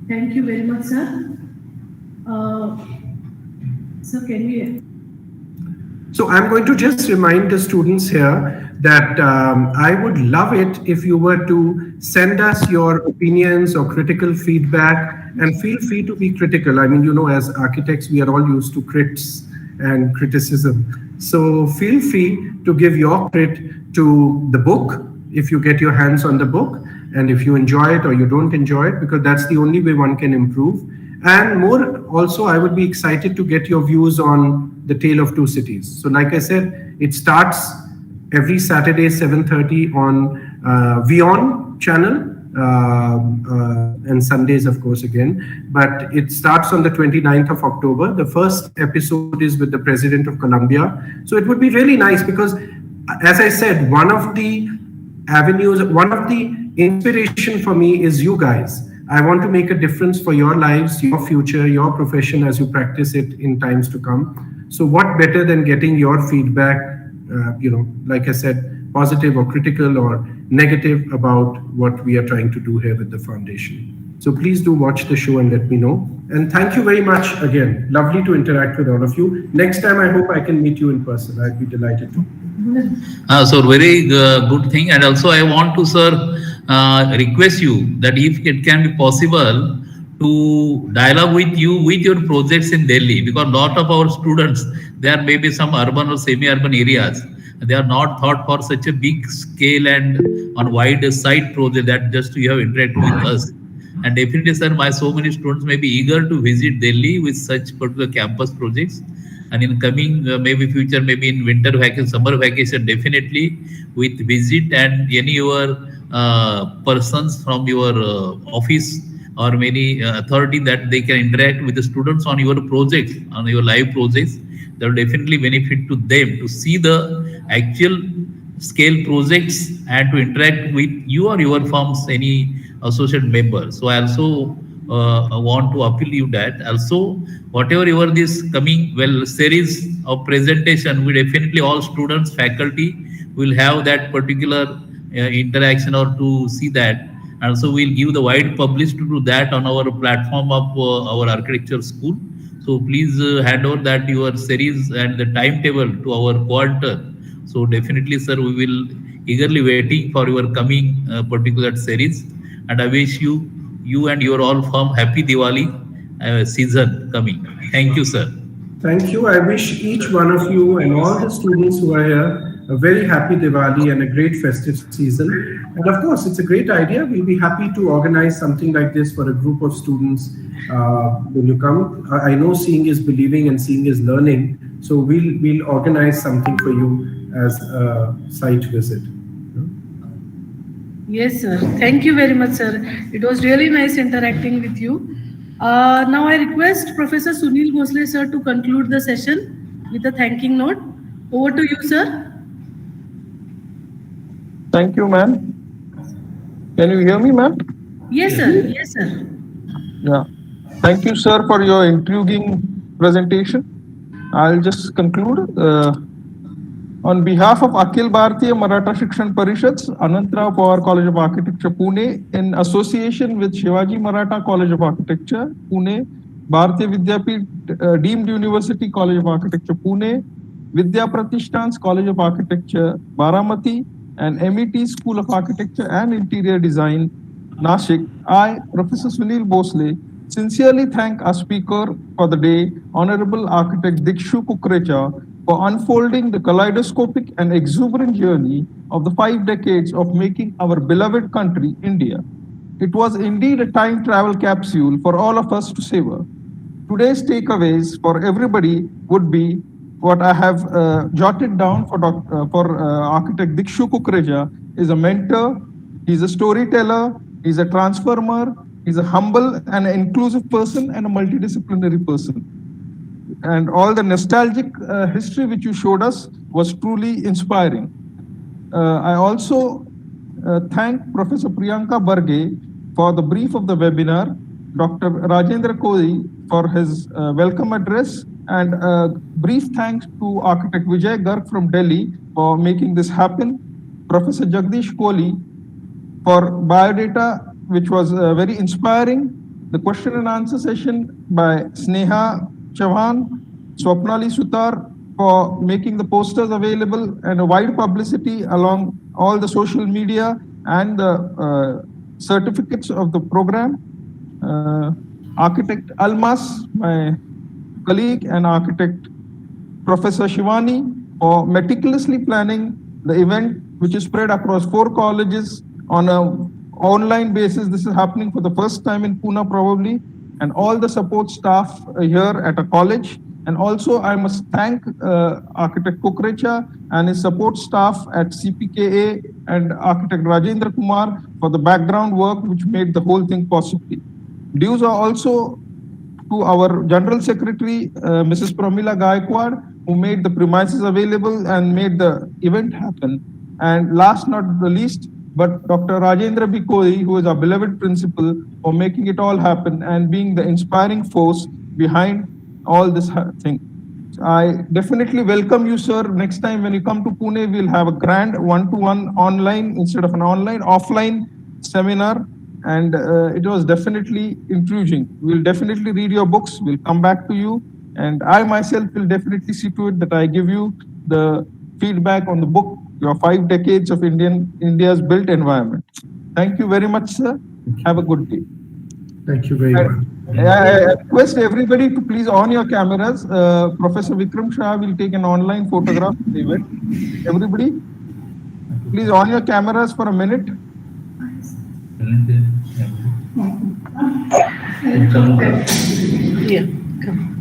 Thank you very much, sir. So can we? So I'm going to just remind the students here that I would love it if you were to send us your opinions or critical feedback, and feel free to be critical. I mean, as architects, we are all used to crits and criticism. So feel free to give your crit to the book if you get your hands on the book, and if you enjoy it or you don't enjoy it, because that's the only way one can improve. And more also, I would be excited to get your views on The Tale of Two Cities. So like I said, it starts every Saturday, 7:30 on WION channel, and Sundays, of course, again. But it starts on the 29th of October. The first episode is with the President of Colombia. So it would be really nice because, as I said, one of the avenues, one of the inspiration for me is you guys. I want to make a difference for your lives, your future, your profession as you practice it in times to come. So what better than getting your feedback, like I said, positive or critical or negative about what we are trying to do here with the foundation. So please do watch the show and let me know. And thank you very much again. Lovely to interact with all of you. Next time, I hope I can meet you in person. I'd be delighted to. So very good thing. And also I want to, sir, request you that if it can be possible to dialogue with you with your projects in Delhi, because lot of our students, there may be some urban or semi-urban areas. They are not thought for such a big scale and on wide side project that just you have interacted with us. And definitely, sir, my so many students may be eager to visit Delhi with such particular campus projects. And in coming maybe future, maybe in winter vacation, summer vacation, definitely with visit and any your persons from your office or many authority that they can interact with the students on your projects, on your live projects, that will definitely benefit to them to see the actual scale projects and to interact with you or your firm's any associate member. So I also want to appeal you that also whatever your this coming well series of presentation, we definitely all students, faculty will have that particular interaction or to see that. And so we'll give the wide publish to do that on our platform of our architecture school. So please hand over that your series and the timetable to our coordinator. So definitely, sir, we will eagerly waiting for your coming particular series. And I wish you and your all firm happy Diwali season coming. Thank you, sir. Thank you. I wish each one of you and all the students who are here a very happy Diwali and a great festive season. And of course, it's a great idea. We'll be happy to organize something like this for a group of students when you come. I know seeing is believing and seeing is learning. So we'll organize something for you as a site visit. Yes, sir. Thank you very much, sir. It was really nice interacting with you. Now I request Professor Sunil Bhosle, sir, to conclude the session with a thanking note. Over to you, sir. Thank you, ma'am. Can you hear me, ma'am? Yes, sir. Yes, sir. Yeah. Thank you, sir, for your intriguing presentation. I'll just conclude. On behalf of Akhil Bharatiya Maratha Shikshan Parishad's Anantrao Pawar College of Architecture, Pune, in association with Shivaji Maratha College of Architecture, Pune, Bharatiya Vidyapeeth Deemed University College of Architecture, Pune, Vidya Pratishthan's College of Architecture, Baramati, and MET School of Architecture and Interior Design, Nashik, I, Professor Sunil Bhosle, sincerely thank our speaker for the day, Honorable Architect Dikshu Kukreja, for unfolding the kaleidoscopic and exuberant journey of the 5 decades of making our beloved country, India. It was indeed a time travel capsule for all of us to savor. Today's takeaways for everybody would be what I have jotted down for Architect Dikshu Kukreja is a mentor, he's a storyteller, he's a transformer, he's a humble and an inclusive person and a multidisciplinary person. And all the nostalgic history which you showed us was truly inspiring. I also thank Professor Priyanka Barge for the brief of the webinar, Dr. Rajendra Kohli for his welcome address, and brief thanks to Architect Vijay Garg from Delhi for making this happen, Professor Jagdish Kohli for biodata, which was very inspiring, the question and answer session by Sneha Chauhan, Swapnali Sutar for making the posters available and a wide publicity along all the social media and the certificates of the program. Architect Almas, my colleague, and Architect Professor Shivani for meticulously planning the event, which is spread across 4 colleges on an online basis. This is happening for the first time in Pune probably, and all the support staff here at a college. And also I must thank Architect Kukreja and his support staff at CPKA and Architect Rajendra Kumar for the background work which made the whole thing possible. Dues are also to our General Secretary, Mrs. Pramila Gaikwad, who made the premises available and made the event happen. And last not the least, but Dr. Rajendra B. Kohli, who is our beloved principal, for making it all happen and being the inspiring force behind all this thing. I definitely welcome you, sir. Next time when you come to Pune, we'll have a grand one-to-one online instead of an offline seminar. and it was definitely intriguing. We'll definitely read your books. We'll come back to you, and I myself will definitely see to it that I give you the feedback on the book, Your 5 Decades of India's Built Environment. Thank you very much, sir. Have a good day. Thank you very much. I request everybody to please on your cameras. Professor Vikram Shah will take an online photograph of the event. Everybody, please on your cameras for a minute. Yeah, come.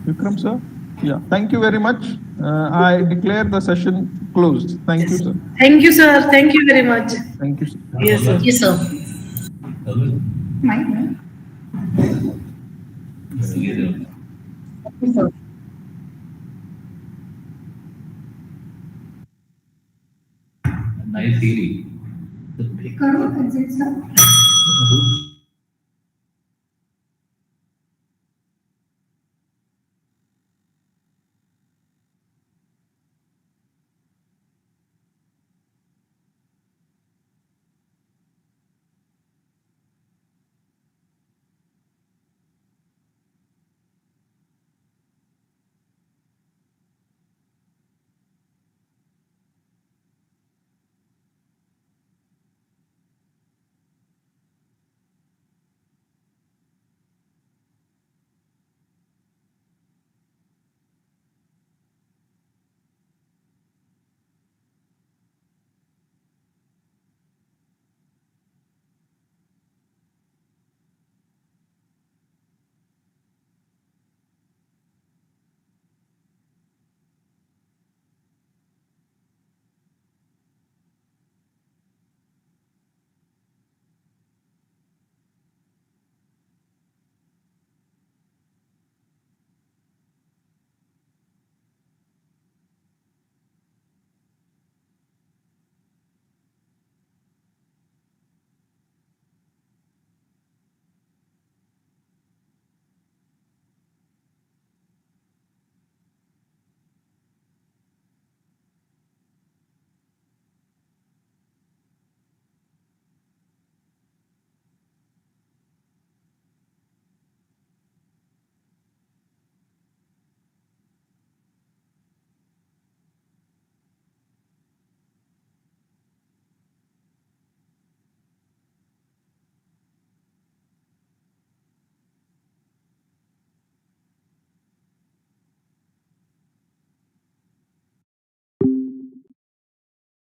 Vikram sir? Yeah, thank you very much. I declare the session closed. Thank you, sir. Thank you, sir. Thank you very much. Thank you, sir. Yes, sir. Yes, sir. Nice feeling.